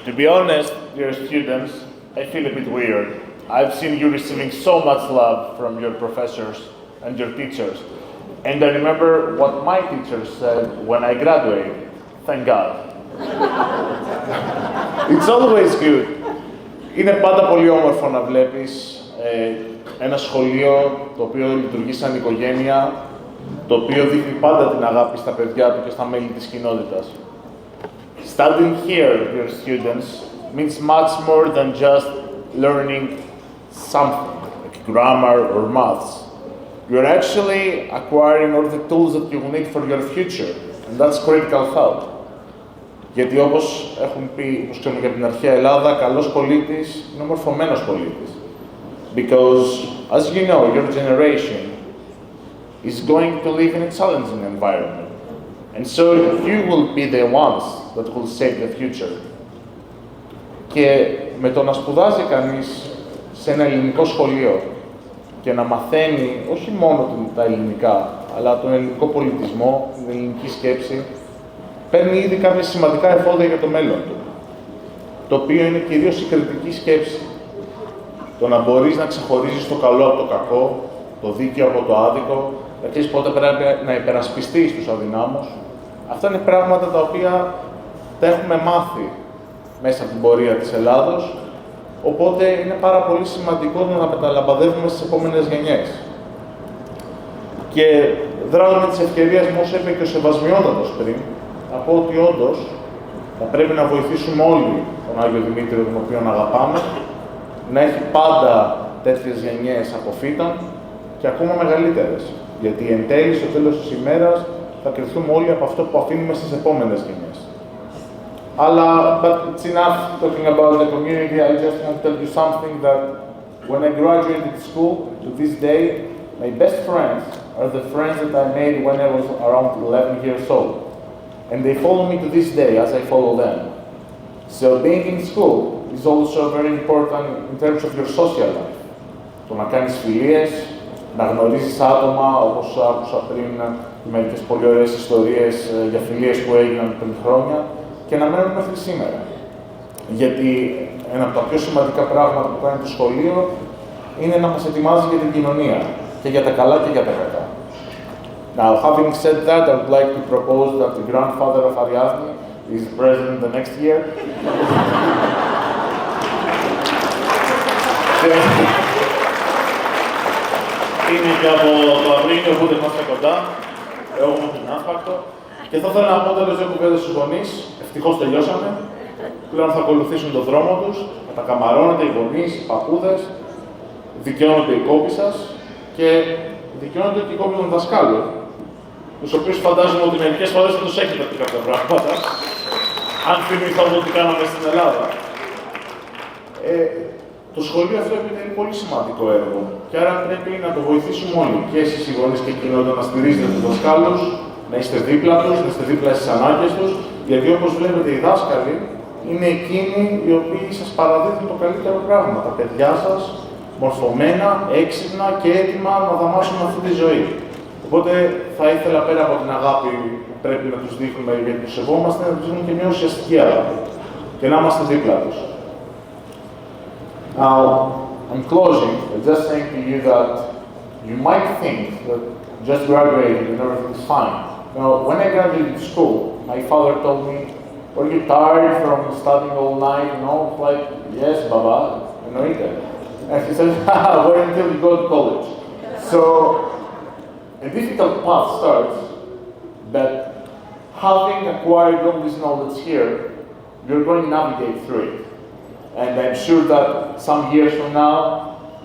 To be honest, dear students, I feel a bit weird. I've seen you receiving so much love from your professors and your teachers. And I remember what my teachers said when I graduated. Thank God. It's always good. Είναι πάντα πολύ όμορφο να βλέπεις ένα σχολείο το οποίο λειτουργεί σαν οικογένεια, το οποίο δείχνει πάντα την αγάπη στα παιδιά του και στα μέλη της κοινότητας. Studying here, dear students, means much more than just learning something, like grammar or maths. You're actually acquiring all the tools that you will need for your future, and that's critical thought. Γιατί όπως έχουν πει, όπως ξέρουμε και από την αρχαία Ελλάδα, καλός πολίτης είναι ο μορφωμένος πολίτης. Because, as you know, your generation is going to live in a challenging environment. And so you will be the ones that will save the future. Και με το να σπουδάζει κανείς σε ένα ελληνικό σχολείο και να μαθαίνει όχι μόνο τα ελληνικά, αλλά τον ελληνικό πολιτισμό, την ελληνική σκέψη, παίρνει ήδη κάποια σημαντικά εφόδια για το μέλλον του. Το οποίο είναι κυρίως η κριτική σκέψη. Το να μπορείς να ξεχωρίζεις το καλό από το κακό, το δίκαιο από το άδικο, να ξέρεις πότε πρέπει να υπερασπιστείς τους αδυνάμους. Αυτά είναι πράγματα τα οποία τα έχουμε μάθει μέσα από την πορεία της Ελλάδος, οπότε είναι πάρα πολύ σημαντικό να τα μεταλαμπαδεύουμε στις επόμενες γενιές. Και δράζω με τις ευκαιρίες μου, όσο είπε και ο Σεβασμιότατος πριν, να πω ότι όντως θα πρέπει να βοηθήσουμε όλοι τον Άγιο Δημήτριο, τον οποίο αγαπάμε, να έχει πάντα τέτοιες γενιές αποφύτων και ακόμα μεγαλύτερες. Γιατί εν τέλει, στο τέλος της ημέρας, θα κρυφθούμε όλοι από αυτό που αφήνουμε στις επόμενες γενιές. Αλλά, but it's enough talking about the community. I just want to tell you something that when I graduated school, to this day, my best friends are the friends that I made when I was around 11 years old. And they follow me to this day as I follow them. So being in school is also very important in terms of your social life. Το να κάνεις φιλίες, να γνωρίζεις άτομα, όπως άκουσα πριν, μερικές πολύ ωραίες ιστορίες για φιλίες που έγιναν πριν χρόνια και να μένουν μέχρι σήμερα. Γιατί ένα από τα πιο σημαντικά πράγματα που κάνει το σχολείο είναι να μας ετοιμάζει για την κοινωνία, και για τα καλά και για τα κακά. Now, having said that, I would like to propose that the grandfather of Ariadne is president the next year. Είναι και από το Αυρίνιο, οπότε είμαστε κοντά. Εγώ είμαι την άσπακτο. Και θα ήθελα να πω τέλος δύο κουβέντες στους γονείς. Ευτυχώς τελειώσαμε. Πλέον θα ακολουθήσουν τον δρόμο τους. Θα τα καμαρώνετε οι γονείς, οι παππούδες. Δικαιώνονται οι κόποι σας. Και δικαιώνονται και οι κόποι των δασκάλων. Τους οποίους φαντάζομαι ότι μερικές φορές θα τους έχετε πει κάποια πράγματα. Αν θυμηθούμε τι κάναμε στην Ελλάδα. Το σχολείο αυτό επιτελεί πολύ σημαντικό έργο. Και άρα πρέπει να το βοηθήσουμε όλοι. Και εσείς οι γονείς και η κοινότητα να στηρίζετε τους δασκάλους, να είστε δίπλα τους, να είστε δίπλα στις ανάγκες τους. Γιατί όπως βλέπετε, οι δάσκαλοι είναι εκείνοι οι οποίοι σας παραδίδουν το καλύτερο πράγμα. Τα παιδιά σας, μορφωμένα, έξυπνα και έτοιμα να δαμάσουν αυτή τη ζωή. Οπότε θα ήθελα πέρα από την αγάπη που πρέπει να τους δείχνουμε γιατί τους σεβόμαστε, να τους δείχνουμε και μια ουσιαστική αγάπη. Και να είμαστε δίπλα τους. Now, I'm closing by just saying to you that you might think that just graduated and everything's fine. Now, when I graduated school, my father told me, "Were you tired from studying all night?" You know, it's like, "Yes, Baba, you know it." And he said, "Wait until you go to college." So, a difficult path starts, but having acquired all this knowledge here, you're going to navigate through it. And I'm sure that some years from now,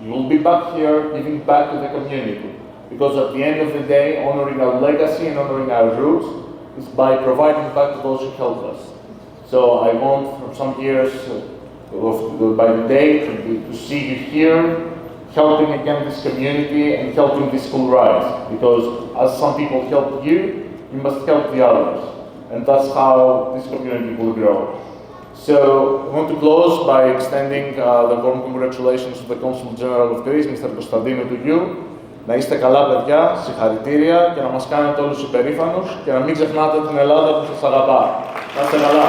you will be back here, giving back to the community. Because at the end of the day, honoring our legacy and honoring our roots is by providing back to those who helped us. So I want, for some years, by the day, to see you here, helping again this community and helping this school rise. Because as some people helped you, you must help the others. And that's how this community will grow. So I want to close by extending the warm congratulations to the Consul General of Greece, Mr. Κωνσταντίνου του Γιου. Να είστε καλά παιδιά, συγχαρητήρια και να μας κάνετε όλους υπερήφανους και να μην ξεχνάτε την Ελλάδα που σας αγαπά. Να είστε καλά.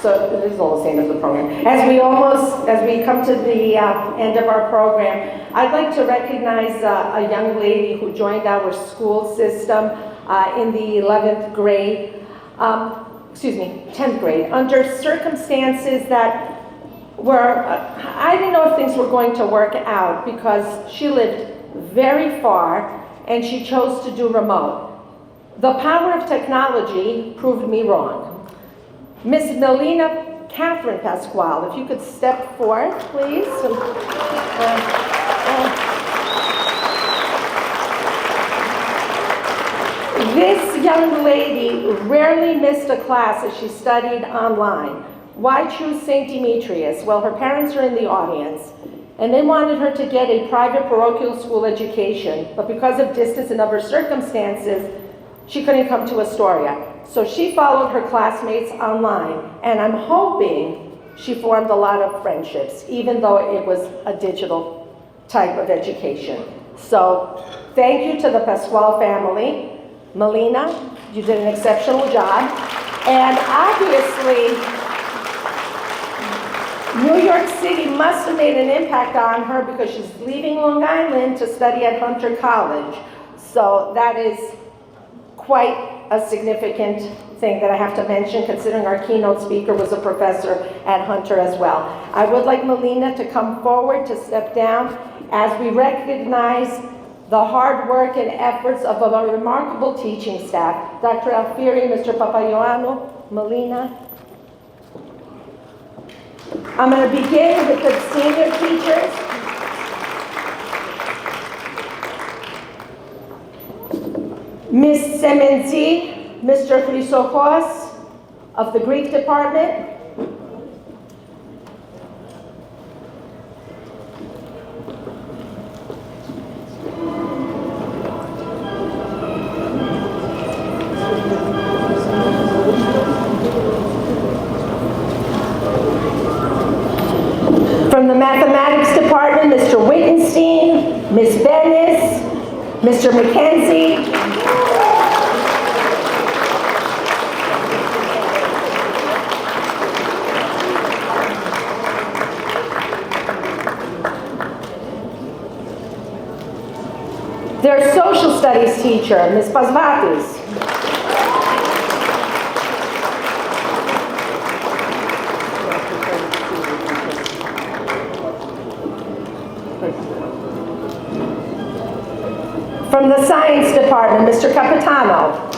So this is all the same as the program. As we come to the end of our program, I'd like to recognize a young lady who joined our school system in the 11th grade, 10th grade, under circumstances that were, I didn't know if things were going to work out because she lived very far and she chose to do remote. The power of technology proved me wrong. Miss Melina Catherine Pasquale, if you could step forth, please. This young lady rarely missed a class as she studied online. Why choose St. Demetrios? Well, her parents are in the audience, and they wanted her to get a private parochial school education, but because of distance and other circumstances, she couldn't come to Astoria. So she followed her classmates online, and I'm hoping she formed a lot of friendships, even though it was a digital type of education. So thank you to the Pasquale family. Melina, you did an exceptional job. And obviously, New York City must have made an impact on her because she's leaving Long Island to study at Hunter College. So that is quite a significant thing that I have to mention, considering our keynote speaker was a professor at Hunter as well. I would like Melina to come forward to step down as we recognize the hard work and efforts of a remarkable teaching staff. Dr. Alfieri, Mr. Papaioannou, Melina. I'm going to begin with the senior teachers. Ms. Semenzi, Mr. Chrysokos of the Greek department. From the mathematics department, Mr. Wittenstein, Ms. Bennis, Mr. McKenzie. Their social studies teacher, Ms. Pasvatis. From the science department, Mr. Capitano.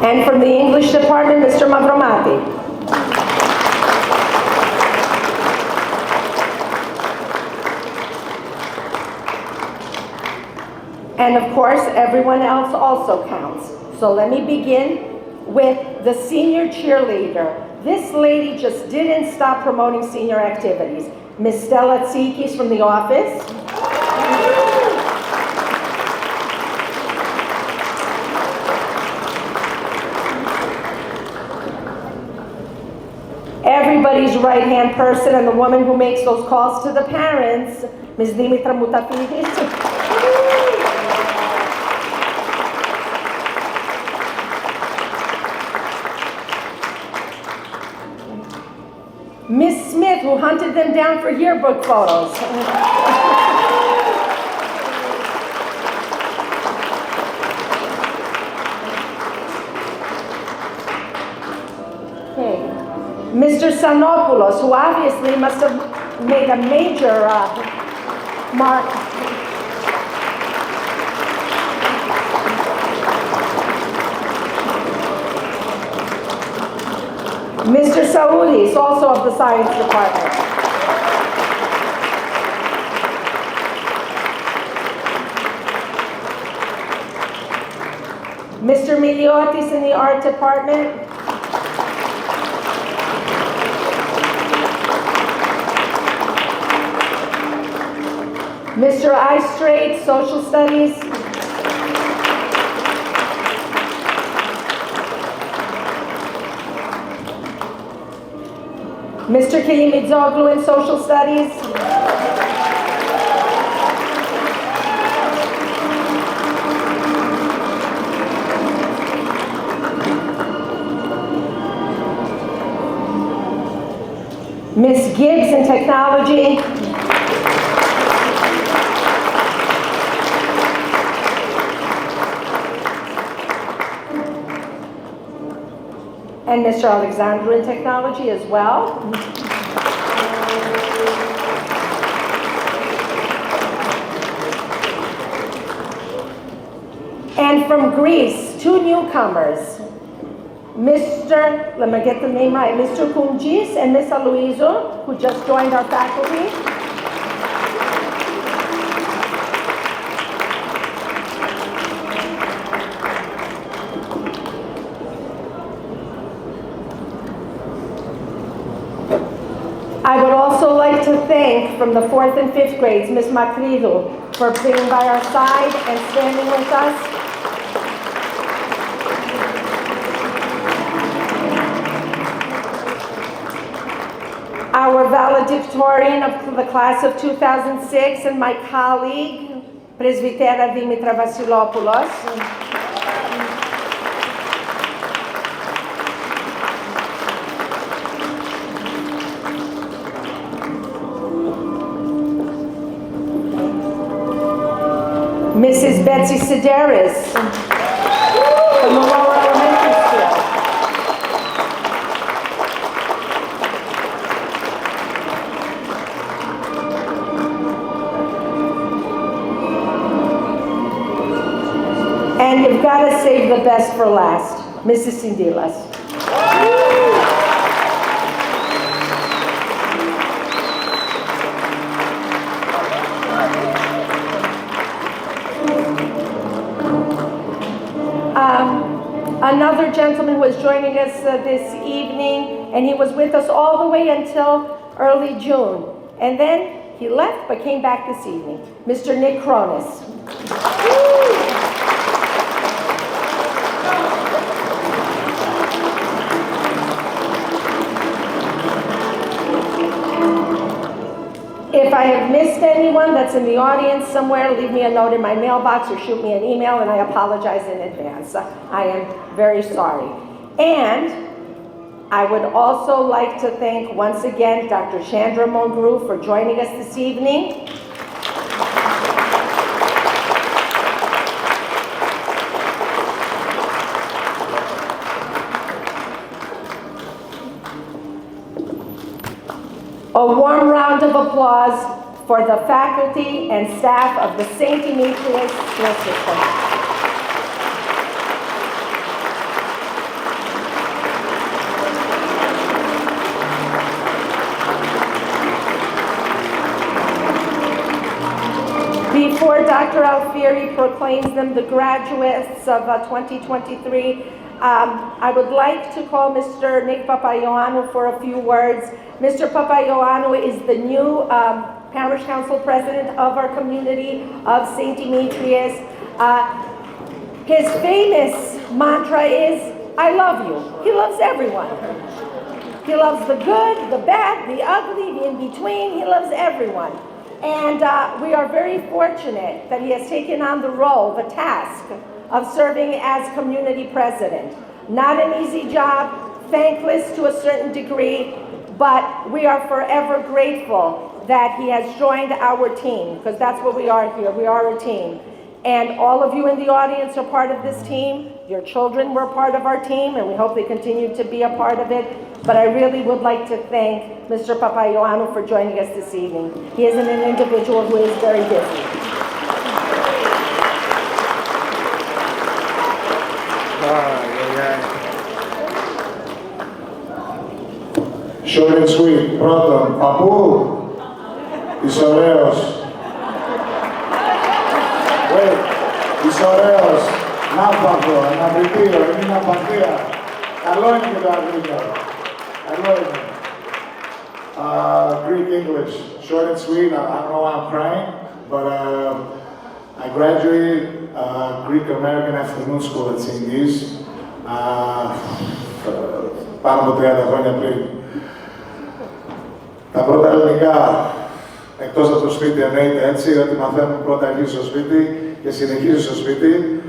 And from the English department, Mr. Mavromati. And of course, everyone else also counts. So let me begin with the senior cheerleader. This lady just didn't stop promoting senior activities. Ms. Stella Tsikis from the office. Everybody's right-hand person and the woman who makes those calls to the parents, Ms. Dimitra Moutafidis. Miss Smith, who hunted them down for yearbook photos. Okay. Mr. Sanopoulos, who obviously must have made a major mark. Mr. Saoulis, also of the Science Department. Mr. Miliotis in the Art Department. Mr. Eistrate, Social Studies. Mr. Kilimizoglu in Social Studies. Ms. Gibbs in Technology. And Mr. Alexander in Technology as well. And from Greece, two newcomers, Mr., let me get the name right, Mr. Koumgis and Ms. Aloizou, who just joined our faculty. I would also like to thank, from the 4th and 5th grades, Ms. Makridou, for being by our side and standing with us. Our valedictorian of the class of 2006 and my colleague, Presbytera Dimitra Vasilopoulos. Mrs. Betsy Sedaris from the Lower Elementary School. And you've got to save the best for last, Mrs. Sindilas. Another gentleman who is joining us this evening, and he was with us all the way until early June. And then he left, but came back this evening. Mr. Nick Cronus. If I have missed anyone that's in the audience somewhere, leave me a note in my mailbox or shoot me an email, and I apologize in advance. I am very sorry. And I would also like to thank once again Dr. Chandra Mongrou for joining us this evening. A warm round of applause for the faculty and staff of the St. Demetrios School System. Before Dr. Alfieri proclaims them the graduates of 2023, I would like to call Mr. Nick Papaioannou for a few words. Mr. Papaioannou is the new Parish Council President of our community of St. Demetrius. His famous mantra is, I love you. He loves everyone. He loves the good, the bad, the ugly, the in-between. He loves everyone. And we are very fortunate that he has taken on the role, the task, of serving as community president. Not an easy job, thankless to a certain degree, but we are forever grateful that he has joined our team, because that's what we are here. We are a team. And all of you in the audience are part of this team. Your children were part of our team, and we hope they continue to be a part of it. But I really would like to thank Mr. Papaioannou for joining us this evening. He is an individual who is very busy. Short and sweet. Πρώτον, παππού, είσαι ωραίος. Wait, είσαι ωραίος. Ναύπαγο, αναβριτήριο, είναι μια απαθία. Καλό είναι και το αγγλικό. Καλό είναι. Greek English, short and sweet. I don't know why I'm crying, but I graduated Greek American Afternoon School at St. D's. Πάνω από 30 χρόνια πριν. Τα πρώτα ελληνικά, εκτός από το σπίτι, εννοείται έτσι, ότι μαθαίνουμε πρώτα αρχίζει στο σπίτι και συνεχίζει στο σπίτι.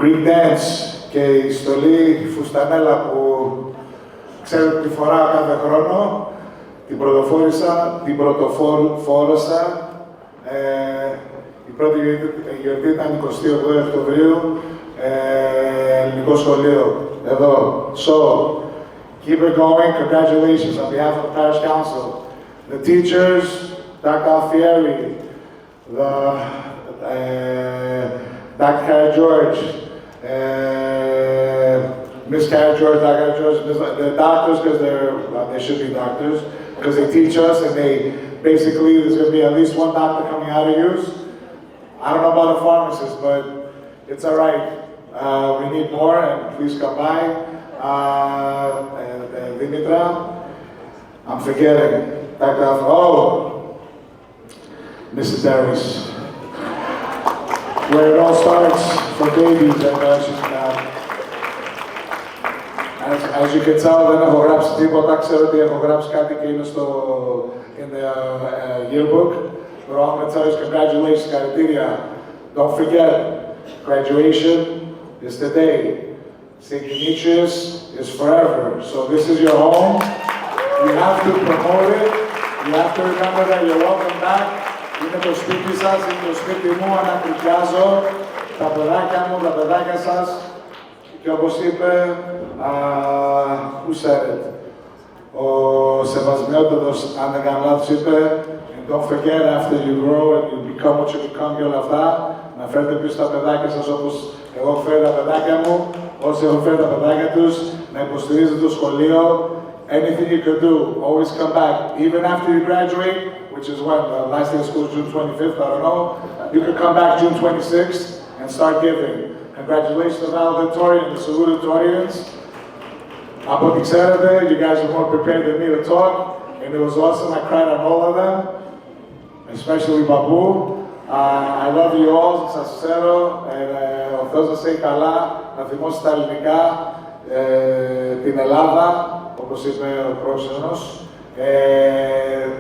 Greek dance και η στολή φουστανέλα που ξέρω ότι φοράω κάθε χρόνο, την πρωτοφόρωσα. Η πρώτη γιορτή ήταν 28 Οκτωβρίου, ελληνικό σχολείο, εδώ. So, keep it going. Congratulations on behalf of the Parish Council. The teachers, Dr. Alfieri, Dr. Cara George, Miss Cara George, Dr. Cara George, the doctors, because they should be doctors, because they teach us and they basically, there's going to be at least one doctor coming out of you. I don't know about a pharmacist, but it's all right. We need more, and please come by. Dimitra, I'm forgetting. Mrs. Darius. Where it all starts for babies, as you can tell, δεν έχω γράψει τίποτα. Ξέρω ότι έχω γράψει κάτι και είναι in the yearbook. But all I'm going to tell you is congratulations, Karatiria. Don't forget, graduation is today. St. Demetrios is forever. So this is your home. You have to promote it. You have to remember that you're welcome back. Είναι το σπίτι σας, είναι το σπίτι μου, ανακριτιάζω τα παιδάκια μου, τα παιδάκια σας. Και όπως είπε, who said it? Ο Σεβασμιότατος, αν δεν κάνω λάθος, είπε, and don't forget after you grow and you become what you become και όλα αυτά, να φέρετε πίσω τα παιδάκια σας όπως εγώ φέρω τα παιδάκια μου, όσοι έχουν φέρει τα παιδάκια τους, να υποστηρίζετε το σχολείο. Anything you could do, always come back. Even after you graduate, which is when the last day of school is June 25th, I don't know, you could come back June 26th and start giving. Congratulations to the valedictorian and the salutatorians. Από ό,τι ξέρετε, you guys are more prepared than me to talk, and it was awesome. I cried on all of them, especially Babu. I love you all, σας ξέρω, ο Θεός σας έχει καλά, να θυμώσετε τα ελληνικά, την Ελλάδα, όπως είπε ο πρόξενος,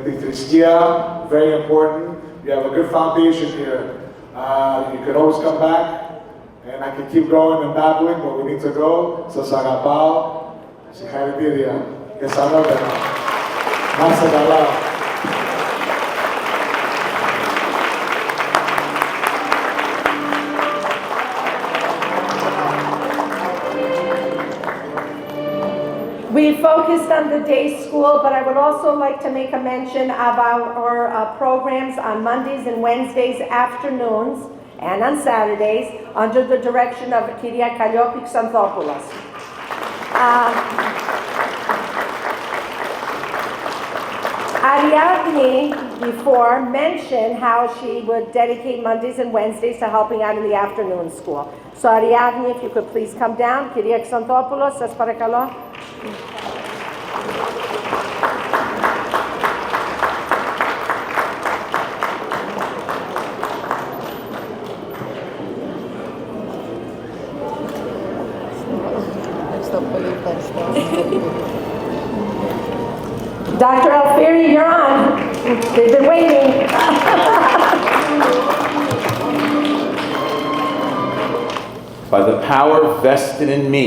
τη θρησκεία, very important. You have a good foundation here. You can always come back, and I can keep going and babbling, but we need to go. Σας αγαπάω, συγχαρητήρια και σαλότερα. Να είστε καλά. We focused on the day school, but I would also like to make a mention of our programs on Mondays and Wednesdays afternoons and on Saturdays under the direction of Kyria Kalliopi Xanthopoulos. Ariadne before mentioned how she would dedicate Mondays and Wednesdays to helping out in the afternoon school. So Ariadne, if you could please come down. Kyria Xanthopoulos, σας παρακαλώ. Dr. Alfieri, you're on. They've been waiting. By the power vested in me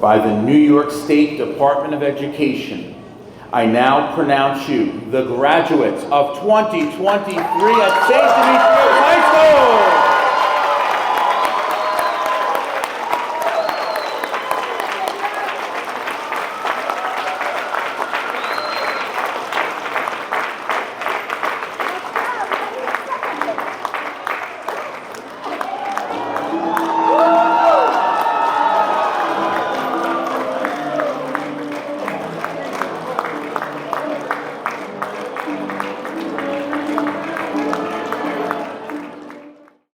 by the New York State Department of Education, I now pronounce you the graduates of 2023 at St. Demetrios.